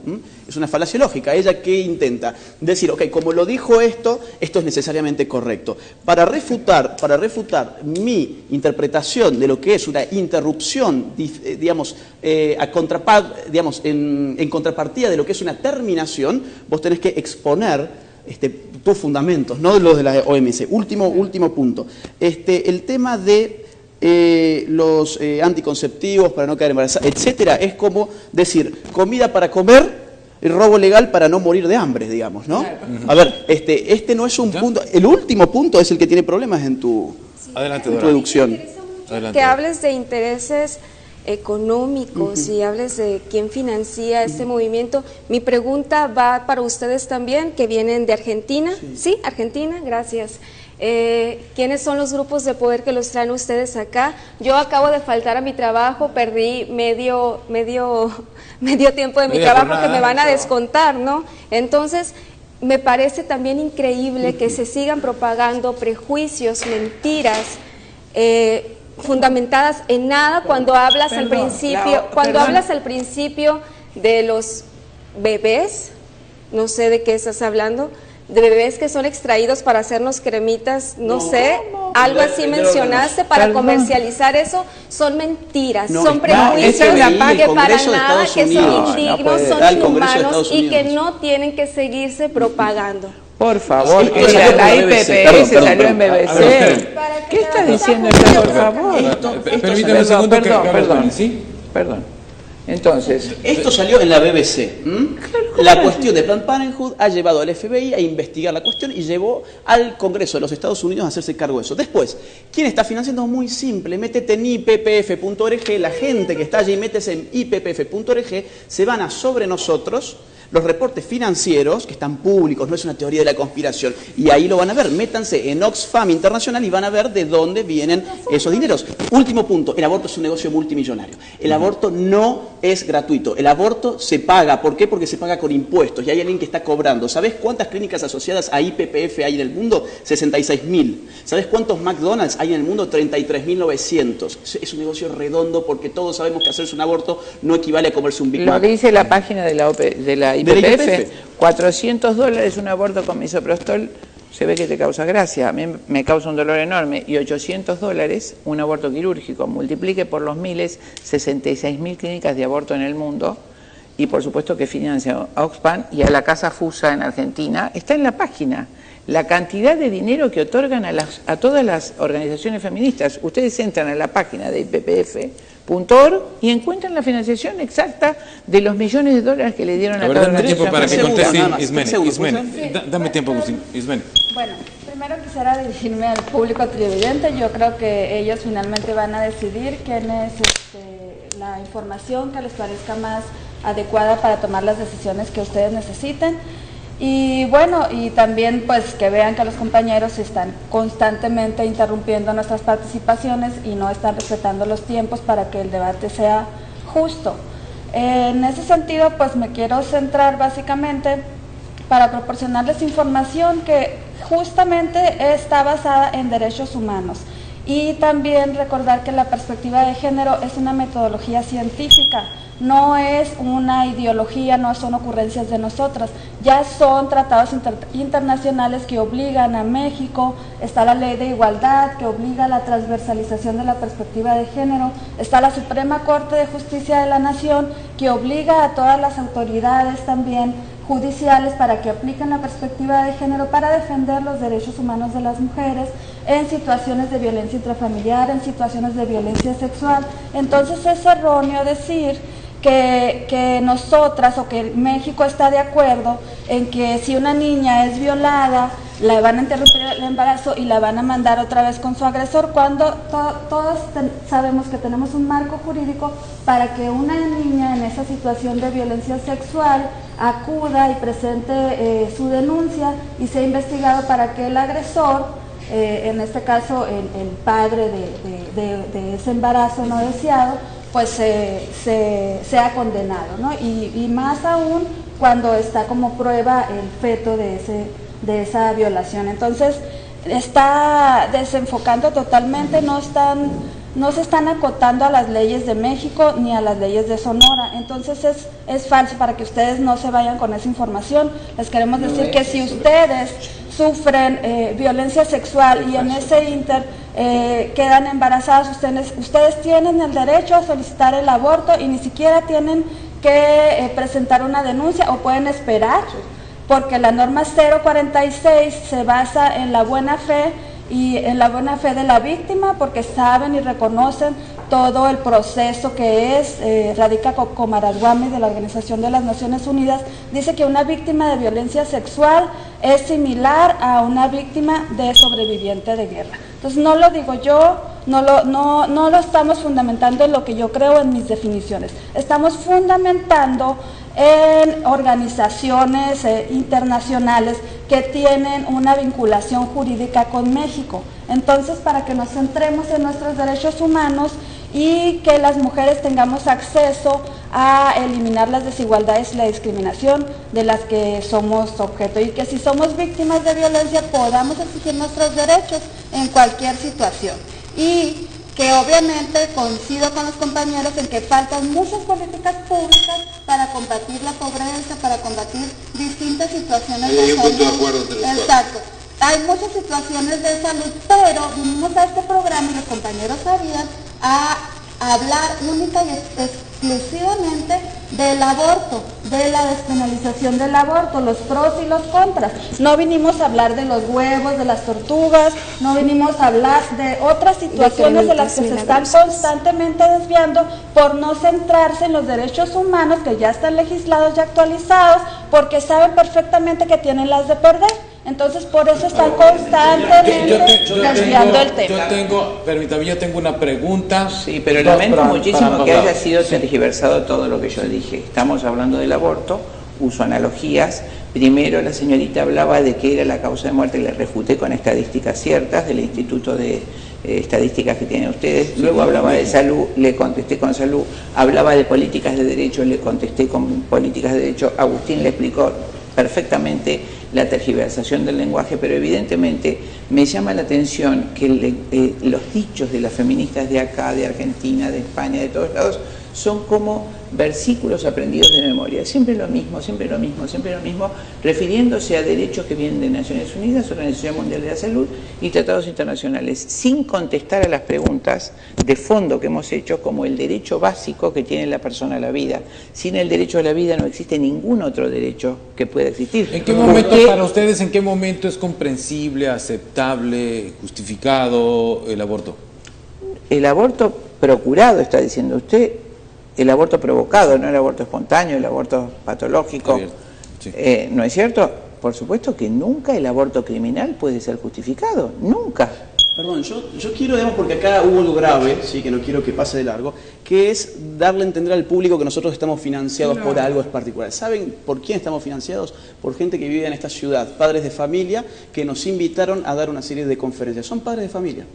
Es una falacia lógica. ¿Ella qué intenta? Decir, ok, como lo dijo esto es necesariamente correcto. Para refutar mi interpretación de lo que es una interrupción, digamos, en contrapartida de lo que es una terminación, vos tenés que exponer tus fundamentos, no los de la OMS. Último punto. El tema de los anticonceptivos para no quedar embarazada, etcétera, es como decir comida para comer, el robo legal para no morir de hambre, digamos, ¿no? A ver, no es un punto, el último punto es el que tiene problemas en tu deducción. Que hables de intereses económicos y hables de quién financia este movimiento. Mi pregunta va para ustedes también, que vienen de Argentina. Sí, Argentina, gracias. ¿Quiénes son los grupos de poder que los traen ustedes acá? Yo acabo de faltar a mi trabajo, perdí medio tiempo de mi trabajo que me van a descontar, ¿no? Entonces, me parece también increíble que se sigan propagando prejuicios, mentiras, fundamentadas en nada cuando hablas al principio de los bebés, no sé de qué estás hablando, de bebés que son extraídos para hacernos cremitas, no sé, algo así mencionaste para comercializar eso, son mentiras, son prejuicios que para nada, que son indignos, son inhumanos y que no tienen que seguirse propagando. Por favor, la IPPS salió en BBC. ¿Qué está diciendo usted, por favor? Permítame un segundo. Perdón. Entonces, esto salió en la BBC. La cuestión de Planned Parenthood ha llevado al FBI a investigar la cuestión y llevó al Congreso de los Estados Unidos a hacerse cargo de eso. Después, ¿quién está financiando? Muy simple, métete en ippf.org, la gente que está allí, métese en ippf.org, se van a sobre nosotros los reportes financieros, que están públicos, no es una teoría de la conspiración, y ahí lo van a ver. Métanse en Oxfam Internacional y van a ver de dónde vienen esos dineros. Último punto, el aborto es un negocio multimillonario. El aborto no es gratuito, el aborto se paga. ¿Por qué? Porque se paga con impuestos y hay alguien que está cobrando. ¿Sabés cuántas clínicas asociadas a IPPF hay en el mundo? 66.000. ¿Sabés cuántos McDonald's hay en el mundo? 33.900. Es un negocio redondo porque todos sabemos que hacerse un aborto no equivale a comerse un Big Mac. Lo dice la página de la IPPF, $400 un aborto con misoprostol, se ve que te causa gracia, a mí me causa un dolor enorme, y $800 un aborto quirúrgico. Multiplique por los miles, 66.000 clínicas de aborto en el mundo, y por supuesto que financia a Oxfam y a la Casa Fusa en Argentina, está en la página. La cantidad de dinero que otorgan a todas las organizaciones feministas. Ustedes entran a la página de IPPF.org y encuentran la financiación exacta de los millones de dólares que le dieron a cada dame tiempo para que conteste Ismene. Dame tiempo, Ismene. Bueno, primero quisiera dirigirme al público televidente. Yo creo que ellos finalmente van a decidir quién es la información que les parezca más adecuada para tomar las decisiones que ustedes necesiten. Y bueno, y también pues que vean que los compañeros están constantemente interrumpiendo nuestras participaciones y no están respetando los tiempos para que el debate sea justo. En ese sentido, pues me quiero centrar básicamente para proporcionarles información que justamente está basada en derechos humanos. Y también recordar que la perspectiva de género es una metodología científica, no es una ideología, no son ocurrencias de nosotras, ya son tratados internacionales que obligan a México, está la ley de igualdad que obliga a la transversalización de la perspectiva de género, está la Suprema Corte de Justicia de la Nación que obliga a todas las autoridades también judiciales para que apliquen la perspectiva de género para defender los derechos humanos de las mujeres en situaciones de violencia intrafamiliar, en situaciones de violencia sexual. Entonces es erróneo decir que nosotras o que México está de acuerdo en que si una niña es violada, la van a interrumpir el embarazo y la van a mandar otra vez con su agresor, cuando todos sabemos que tenemos un marco jurídico para que una niña en esa situación de violencia sexual acuda y presente su denuncia y sea investigado para que el agresor, en este caso el padre de ese embarazo no deseado, pues sea condenado, ¿no? Y más aún cuando está como prueba el feto de esa violación. Entonces está desenfocando totalmente, no se están acotando a las leyes de México ni a las leyes de Sonora. Entonces es falso, para que ustedes no se vayan con esa información. Les queremos decir que si ustedes sufren violencia sexual y en ese inter quedan embarazadas, ustedes tienen el derecho a solicitar el aborto y ni siquiera tienen que presentar una denuncia, o pueden esperar, porque la norma 046 se basa en la buena fe y en la buena fe de la víctima, porque saben y reconocen todo el proceso que es, radica Comarasguami de la Organización de las Naciones Unidas, dice que una víctima de violencia sexual es similar a una víctima de sobreviviente de guerra. Entonces no lo digo yo, no lo estamos fundamentando en lo que yo creo en mis definiciones, estamos fundamentando en organizaciones internacionales que tienen una vinculación jurídica con México. Entonces, para que nos centremos en nuestros derechos humanos y que las mujeres tengamos acceso a eliminar las desigualdades y la discriminación de las que somos objeto, y que si somos víctimas de violencia podamos exigir nuestros derechos en cualquier situación. Y que obviamente coincido con los compañeros en que faltan muchas políticas públicas para combatir la pobreza, para combatir distintas situaciones de salud. Exacto. Hay muchas situaciones de salud, pero vinimos a este programa y los compañeros sabían a hablar única y exclusivamente del aborto, de la despenalización del aborto, los pros y los contras. No vinimos a hablar de los huevos, de las tortugas, no vinimos a hablar de otras situaciones de las que se están constantemente desviando por no centrarse en los derechos humanos que ya están legislados y actualizados, porque saben perfectamente que tienen las de perder. Entonces, por eso están constantemente desviando el tema. Permítame, yo tengo una pregunta. Sí, pero lamento muchísimo que haya sido tergiversado todo lo que yo dije. Estamos hablando del aborto, uso analogías. Primero la señorita hablaba de que era la causa de muerte, le refuté con estadísticas ciertas del Instituto de Estadísticas que tienen ustedes. Luego hablaba de salud, le contesté con salud. Hablaba de políticas de derecho, le contesté con políticas de derecho. Agustín le explicó perfectamente la tergiversación del lenguaje, pero evidentemente me llama la atención que los dichos de las feministas de acá, de Argentina, de España, de todos lados, son como versículos aprendidos de memoria, siempre lo mismo, siempre lo mismo, siempre lo mismo, refiriéndose a derechos que vienen de Naciones Unidas, Organización Mundial de la Salud y tratados internacionales, sin contestar a las preguntas de fondo que hemos hecho, como el derecho básico que tiene la persona a la vida. Sin el derecho a la vida no existe ningún otro derecho que pueda existir. ¿En qué momento, para ustedes, en qué momento es comprensible, aceptable, justificado el aborto? El aborto procurado, está diciendo usted, el aborto provocado, no el aborto espontáneo, el aborto patológico. Sí. ¿No es cierto? Por supuesto que nunca el aborto criminal puede ser justificado, nunca. Perdón, yo quiero, digamos, porque acá hubo algo grave, sí, que no quiero que pase de largo, que es darle a entender al público que nosotros estamos financiados por algo particular. ¿Saben por quién estamos financiados? Por gente que vive en esta ciudad, padres de familia que nos invitaron a dar una serie de conferencias. Son padres de familia.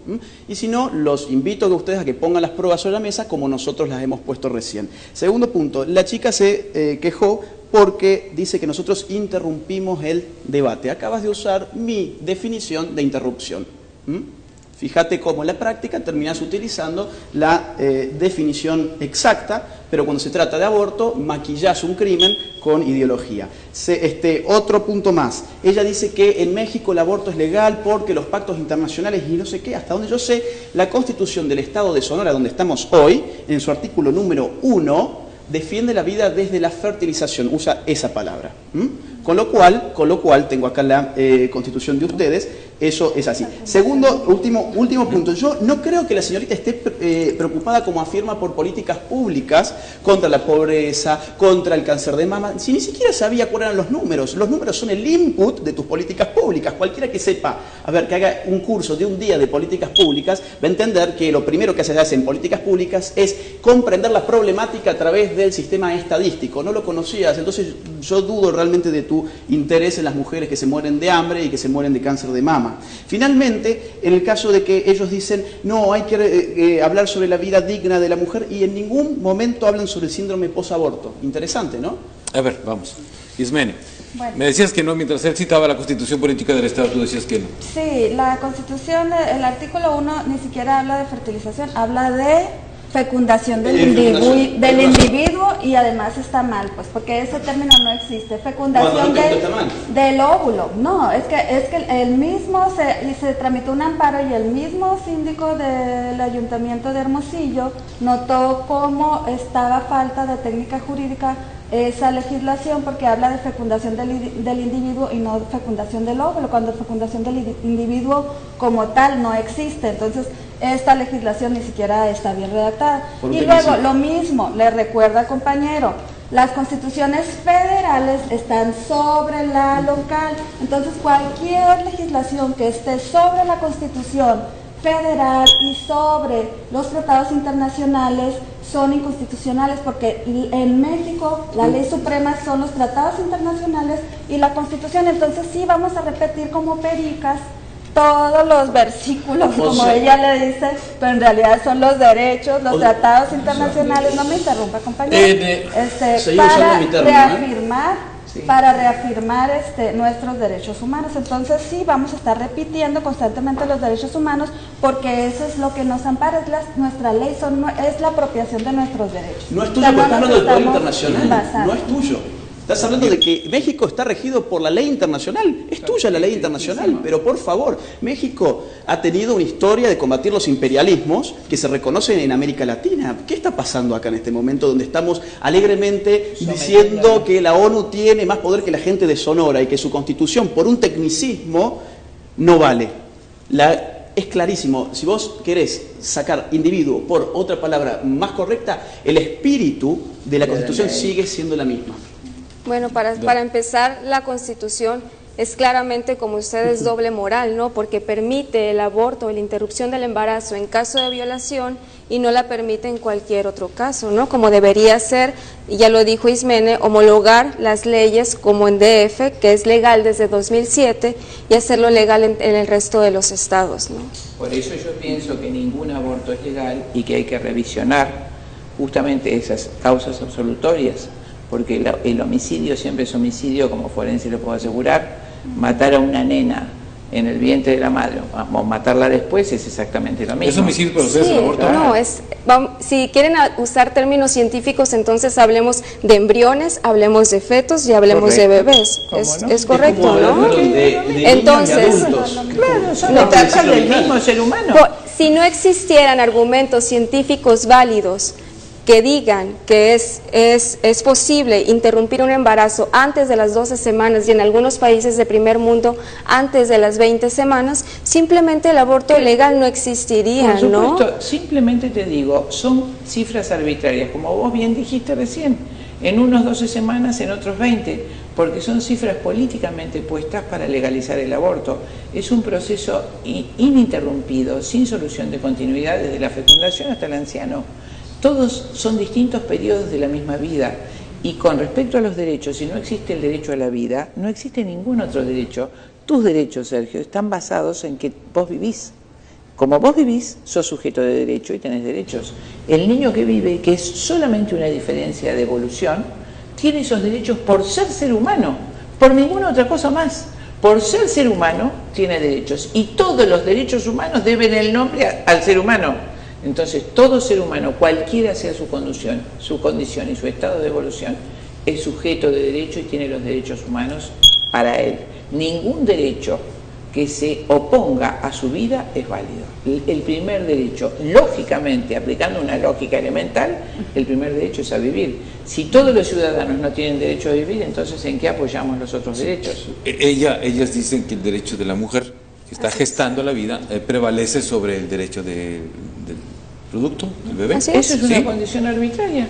Y si no, los invito a ustedes a que pongan las pruebas sobre la mesa como nosotros las hemos puesto recién. Segundo punto, la chica se quejó porque dice que nosotros interrumpimos el debate. Acabas de usar mi definición de interrupción. Fíjate cómo en la práctica terminas utilizando la definición exacta, pero cuando se trata de aborto, maquillás un crimen con ideología. Otro punto más. Ella dice que en México el aborto es legal porque los pactos internacionales y no sé qué. Hasta donde yo sé, la Constitución del Estado de Sonora, donde estamos hoy, en su artículo número 1, defiende la vida desde la fertilización. Usa esa palabra. Con lo cual, tengo acá la Constitución de ustedes, eso es así. Segundo, último punto, yo no creo que la señorita esté preocupada, como afirma, por políticas públicas contra la pobreza, contra el cáncer de mama, si ni siquiera sabía cuáles eran los números son el input de tus políticas públicas. Cualquiera que sepa, que haga un curso de un día de políticas públicas, va a entender que lo primero que se hace en políticas públicas es comprender la problemática a través del sistema estadístico. No lo conocías, entonces yo dudo realmente de tu interés en las mujeres que se mueren de hambre y que se mueren de cáncer de mama. Finalmente, en el caso de que ellos dicen, no, hay que hablar sobre la vida digna de la mujer, y en ningún momento hablan sobre el síndrome posaborto. Interesante, ¿no? A ver, vamos. Ismene, bueno, me decías que no, mientras él citaba la Constitución Política del Estado, tú decías que no. Sí, la Constitución, el artículo 1 ni siquiera habla de fertilización, habla de fecundación del individuo, y además está mal, pues, porque ese término no existe. Fecundación del óvulo. No, es que el mismo se tramitó un amparo, y el mismo síndico del Ayuntamiento de Hermosillo notó cómo estaba falta de técnica jurídica esa legislación, porque habla de fecundación del individuo y no de fecundación del óvulo, cuando fecundación del individuo como tal no existe. Entonces, esta legislación ni siquiera está bien redactada. Y luego, lo mismo, le recuerda al compañero, las constituciones federales están sobre la local. Entonces, cualquier legislación que esté sobre la Constitución federal y sobre los tratados internacionales son inconstitucionales, porque en México la ley suprema son los tratados internacionales y la Constitución. Entonces sí vamos a repetir como pericas todos los versículos, como ella le dice, pero en realidad son los derechos, los tratados internacionales. No me interrumpa, compañero. Para reafirmar nuestros derechos humanos. Entonces sí, vamos a estar repitiendo constantemente los derechos humanos, porque eso es lo que nos ampara, nuestra ley, es la apropiación de nuestros derechos. No es tuyo, porque estás hablando del poder internacional, no es tuyo. Estás hablando de que México está regido por la ley internacional. Es tuya la ley internacional, pero por favor, México ha tenido una historia de combatir los imperialismos que se reconocen en América Latina. ¿Qué está pasando acá en este momento donde estamos alegremente diciendo que la ONU tiene más poder que la gente de Sonora y que su constitución, por un tecnicismo, no vale? Es clarísimo, si vos querés sacar individuo por otra palabra más correcta, el espíritu de la Constitución sigue siendo la misma. Bueno, para empezar, la Constitución es claramente, como ustedes, doble moral, ¿no? Porque permite el aborto o la interrupción del embarazo en caso de violación y no la permite en cualquier otro caso, ¿no? Como debería ser, y ya lo dijo Ismene, homologar las leyes como en DF, que es legal desde 2007, y hacerlo legal en el resto de los estados, ¿no? Por eso yo pienso que ningún aborto es legal y que hay que revisionar justamente esas causas absolutorias, porque el homicidio siempre es homicidio, como forense lo puedo asegurar. Matar a una nena en el vientre de la madre o matarla después es exactamente lo mismo. Es homicidio, pero ustedes sí, el aborto. No, si quieren usar términos científicos, entonces hablemos de embriones, hablemos de fetos y hablemos de bebés. Es correcto, ¿no? Entonces, claro, son etapas del mismo ser humano. Si no existieran argumentos científicos válidos que digan que es posible interrumpir un embarazo antes de las 12 semanas y en algunos países de primer mundo antes de las 20 semanas, simplemente el aborto legal no existiría, ¿no? Por supuesto, simplemente te digo, son cifras arbitrarias, como vos bien dijiste recién, en unos 12 semanas, en otros 20, porque son cifras políticamente puestas para legalizar el aborto. Es un proceso ininterrumpido, sin solución de continuidad desde la fecundación hasta el anciano. Todos son distintos periodos de la misma vida, y con respecto a los derechos, si no existe el derecho a la vida, no existe ningún otro derecho. Tus derechos, Sergio, están basados en que vos vivís. Como vos vivís, sos sujeto de derecho y tenés derechos. El niño que vive, que es solamente una diferencia de evolución, tiene esos derechos por ser humano, por ninguna otra cosa más. Por ser humano, tiene derechos, y todos los derechos humanos deben el nombre al ser humano. Entonces, todo ser humano, cualquiera sea su condición y su estado de evolución, es sujeto de derecho y tiene los derechos humanos para él. Ningún derecho que se oponga a su vida es válido. El primer derecho, lógicamente, aplicando una lógica elemental, el primer derecho es a vivir. Si todos los ciudadanos no tienen derecho a vivir, entonces ¿en qué apoyamos los otros derechos? Ellas dicen que el derecho de la mujer que está gestando la vida prevalece sobre el derecho del producto, del bebé. Eso es una condición arbitraria.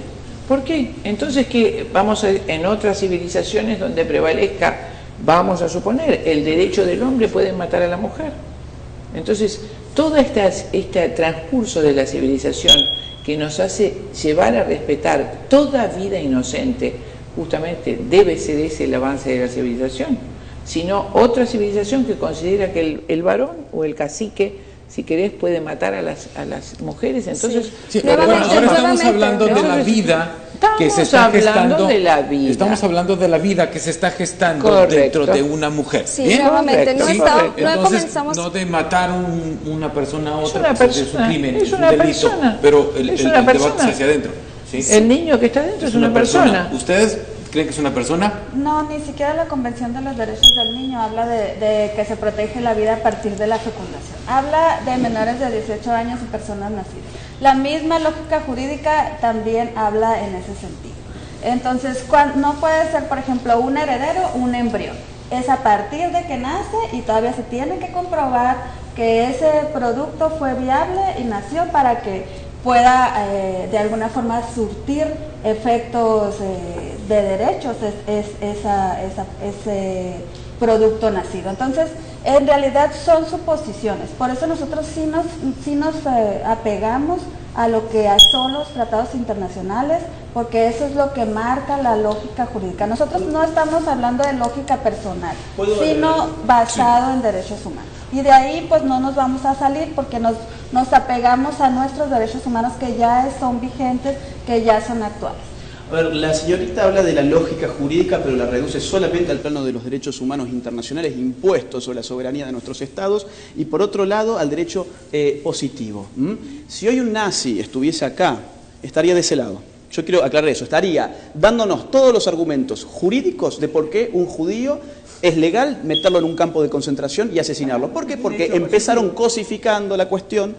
¿Por qué? Entonces, que vamos en otras civilizaciones donde prevalezca, vamos a suponer, el derecho del hombre, pueden matar a la mujer. Entonces, todo este transcurso de la civilización que nos hace llevar a respetar toda vida inocente, justamente debe ser ese el avance de la civilización. Sino otra civilización que considera que el varón o el cacique, si querés, puede matar a las mujeres. Entonces, ahora estamos hablando de la vida que se está gestando. Estamos hablando de la vida que se está gestando dentro de una mujer. Sí, ¿bien? Nuevamente, no de matar una persona a otra, es un crimen, es un delito, pero el debate es hacia adentro. ¿Sí? El niño que está dentro es una persona. ¿Ustedes creen que es una persona? No, ni siquiera la Convención de los Derechos del Niño habla de que se protege la vida a partir de la fecundación. Habla de menores de 18 años y personas nacidas. La misma lógica jurídica también habla en ese sentido. Entonces, no puede ser, por ejemplo, un heredero, un embrión. Es a partir de que nace y todavía se tiene que comprobar que ese producto fue viable y nació para que pueda de alguna forma surtir efectos de derechos ese producto nacido. Entonces, En realidad son suposiciones, por eso nosotros sí nos apegamos a lo que son los tratados internacionales, porque eso es lo que marca la lógica jurídica. Nosotros no estamos hablando de lógica personal, sino basado en derechos humanos. Y de ahí pues no nos vamos a salir porque nos apegamos a nuestros derechos humanos que ya son vigentes, que ya son actuales. A ver, la señorita habla de la lógica jurídica, pero la reduce solamente al plano de los derechos humanos internacionales impuestos sobre la soberanía de nuestros estados y por otro lado al derecho positivo. Si hoy un nazi estuviese acá, estaría de ese lado. Yo quiero aclarar eso, estaría dándonos todos los argumentos jurídicos de por qué un judío es legal meterlo en un campo de concentración y asesinarlo. ¿Por qué? Porque empezaron cosificando la cuestión,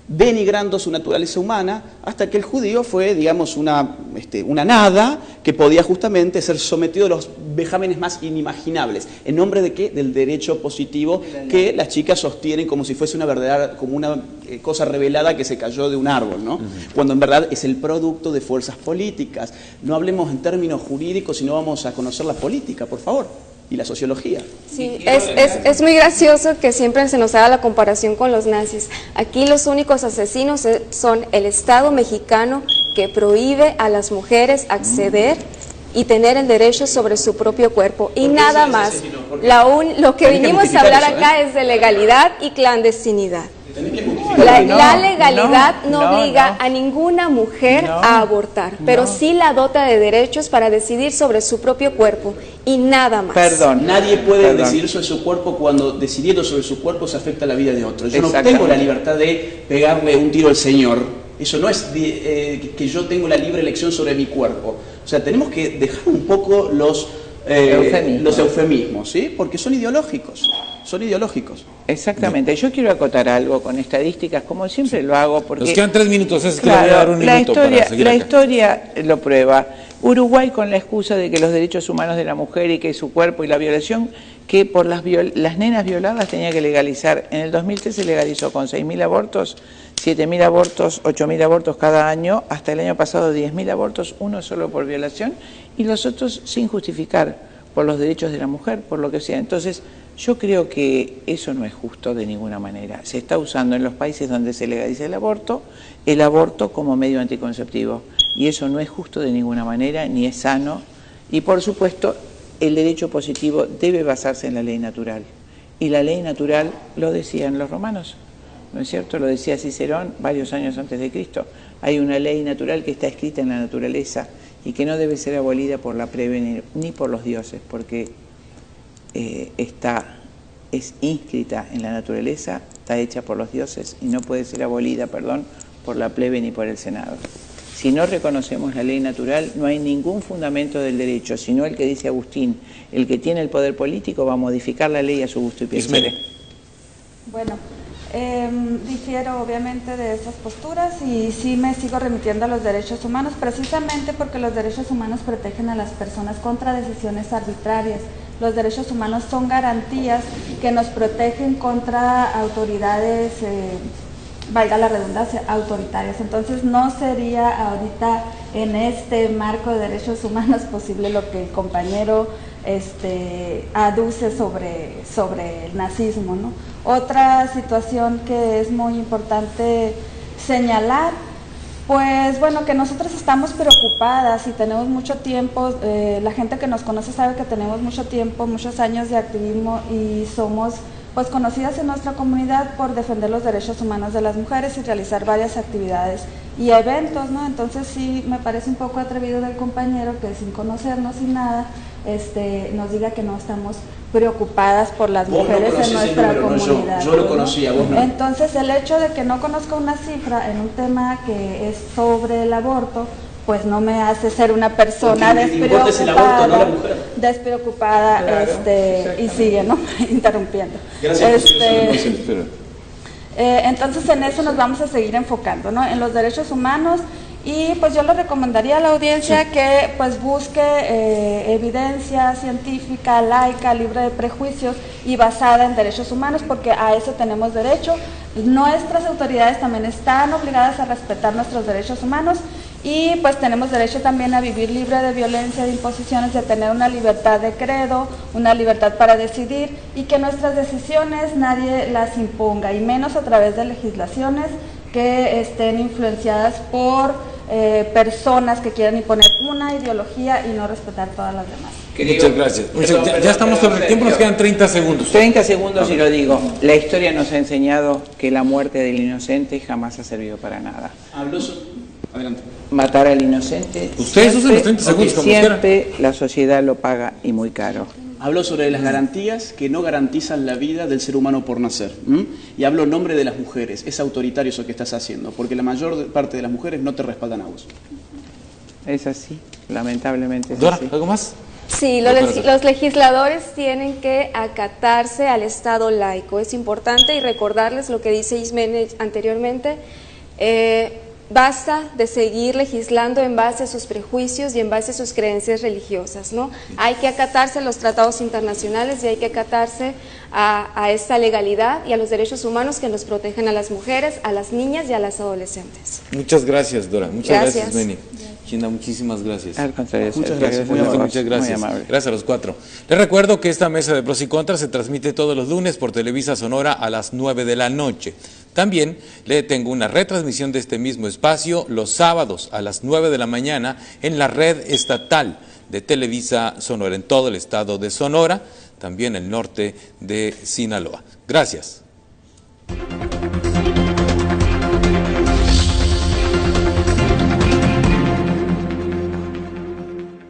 denigrando su naturaleza humana, hasta que el judío fue, digamos, una nada que podía justamente ser sometido a los vejámenes más inimaginables. ¿En nombre de qué? Del derecho positivo que las chicas sostienen como si fuese una verdadera, como una cosa revelada que se cayó de un árbol, ¿no? Cuando en verdad es el producto de fuerzas políticas. No hablemos en términos jurídicos, sino vamos a conocer la política, por favor. Y la sociología. Sí, es muy gracioso que siempre se nos haga la comparación con los nazis. Aquí los únicos asesinos son el Estado mexicano, que prohíbe a las mujeres acceder y tener el derecho sobre su propio cuerpo y nada más. Lo que vinimos a hablar acá es de legalidad y clandestinidad. La legalidad no obliga a ninguna mujer a abortar, pero sí la dota de derechos para decidir sobre su propio cuerpo y nada más. Nadie puede decidir sobre su cuerpo cuando decidiendo sobre su cuerpo se afecta la vida de otro. Yo no tengo la libertad de pegarle un tiro al Señor. Eso no es que yo tengo la libre elección sobre mi cuerpo. O sea, tenemos que dejar un poco los eufemismos, ¿sí? Porque son ideológicos. Exactamente. Yo quiero acotar algo con estadísticas, como siempre lo hago, porque... Nos quedan 3 minutos, es que le voy a dar un minuto para seguir acá. La historia lo prueba. Uruguay, con la excusa de que los derechos humanos de la mujer y que su cuerpo y la violación, que por las nenas violadas tenía que legalizar. En el 2003 se legalizó con 6.000 abortos, 7.000 abortos, 8.000 abortos cada año, hasta el año pasado 10.000 abortos, uno solo por violación, y los otros sin justificar, por los derechos de la mujer, por lo que sea. Entonces, yo creo que eso no es justo de ninguna manera. Se está usando en los países donde se legaliza el aborto como medio anticonceptivo. Y eso no es justo de ninguna manera, ni es sano. Y por supuesto, el derecho positivo debe basarse en la ley natural. Y la ley natural lo decían los romanos, ¿no es cierto? Lo decía Cicerón varios años antes de Cristo. Hay una ley natural que está escrita en la naturaleza y que no debe ser abolida por la plebe ni por los dioses, porque es inscrita en la naturaleza, está hecha por los dioses y no puede ser abolida, por la plebe ni por el Senado. Si no reconocemos la ley natural, no hay ningún fundamento del derecho, sino el que dice Agustín: el que tiene el poder político va a modificar la ley a su gusto y placer. Bueno, difiero obviamente de esas posturas y sí me sigo remitiendo a los derechos humanos, precisamente porque los derechos humanos protegen a las personas contra decisiones arbitrarias. Los derechos humanos son garantías que nos protegen contra autoridades, valga la redundancia, autoritarias. Entonces no sería ahorita en este marco de derechos humanos posible lo que el compañero aduce sobre el nazismo, ¿no? Otra situación que es muy importante señalar, pues bueno, que nosotros estamos preocupadas y tenemos mucho tiempo, la gente que nos conoce sabe que tenemos mucho tiempo, muchos años de activismo y somos pues conocidas en nuestra comunidad por defender los derechos humanos de las mujeres y realizar varias actividades y eventos, ¿no? Entonces sí me parece un poco atrevido del compañero que sin conocernos y nada, nos diga que no estamos preocupadas por las mujeres en nuestra comunidad. Yo lo conocía, vos no. Entonces el hecho de que no conozca una cifra en un tema que es sobre el aborto, pues no me hace ser una persona despreocupada, claro, y sigue, ¿no? Interrumpiendo. Gracias. Entonces en eso nos vamos a seguir enfocando, ¿no? En los derechos humanos. Y pues yo le recomendaría a la audiencia que pues busque evidencia científica, laica, libre de prejuicios y basada en derechos humanos, porque a eso tenemos derecho. Nuestras autoridades también están obligadas a respetar nuestros derechos humanos Y pues tenemos derecho también a vivir libre de violencia, de imposiciones, de tener una libertad de credo, una libertad para decidir y que nuestras decisiones nadie las imponga, y menos a través de legislaciones que estén influenciadas por personas que quieran imponer una ideología y no respetar todas las demás. Muchas gracias. Ya estamos sobre el tiempo, nos quedan 30 segundos. 30 segundos y lo digo. La historia nos ha enseñado que la muerte del inocente jamás ha servido para nada. Adelante. Matar al inocente. Ustedes usan los 30 segundos como quieran. Siempre la sociedad lo paga y muy caro. Habló sobre las garantías que no garantizan la vida del ser humano por nacer. Y habló en nombre de las mujeres. Es autoritario eso que estás haciendo, porque la mayor parte de las mujeres no te respaldan a vos. Es así, lamentablemente es Dora, así. ¿algo más? Sí, los legisladores tienen que acatarse al Estado laico. Es importante y recordarles lo que dice Ismene anteriormente. Basta de seguir legislando en base a sus prejuicios y en base a sus creencias religiosas, ¿no? Hay que acatarse a los tratados internacionales y hay que acatarse a esta legalidad y a los derechos humanos que nos protegen a las mujeres, a las niñas y a las adolescentes. Muchas gracias, Dora. Muchas gracias, Ismene. Gina, muchísimas gracias. Al contrario, Muchas gracias. Muchas gracias. Gracias a los cuatro. Les recuerdo que esta mesa de pros y contras se transmite todos los lunes por Televisa Sonora a las 9 de la noche. También le tengo una retransmisión de este mismo espacio los sábados a las 9 de la mañana en la red estatal de Televisa Sonora en todo el estado de Sonora, también el norte de Sinaloa. Gracias.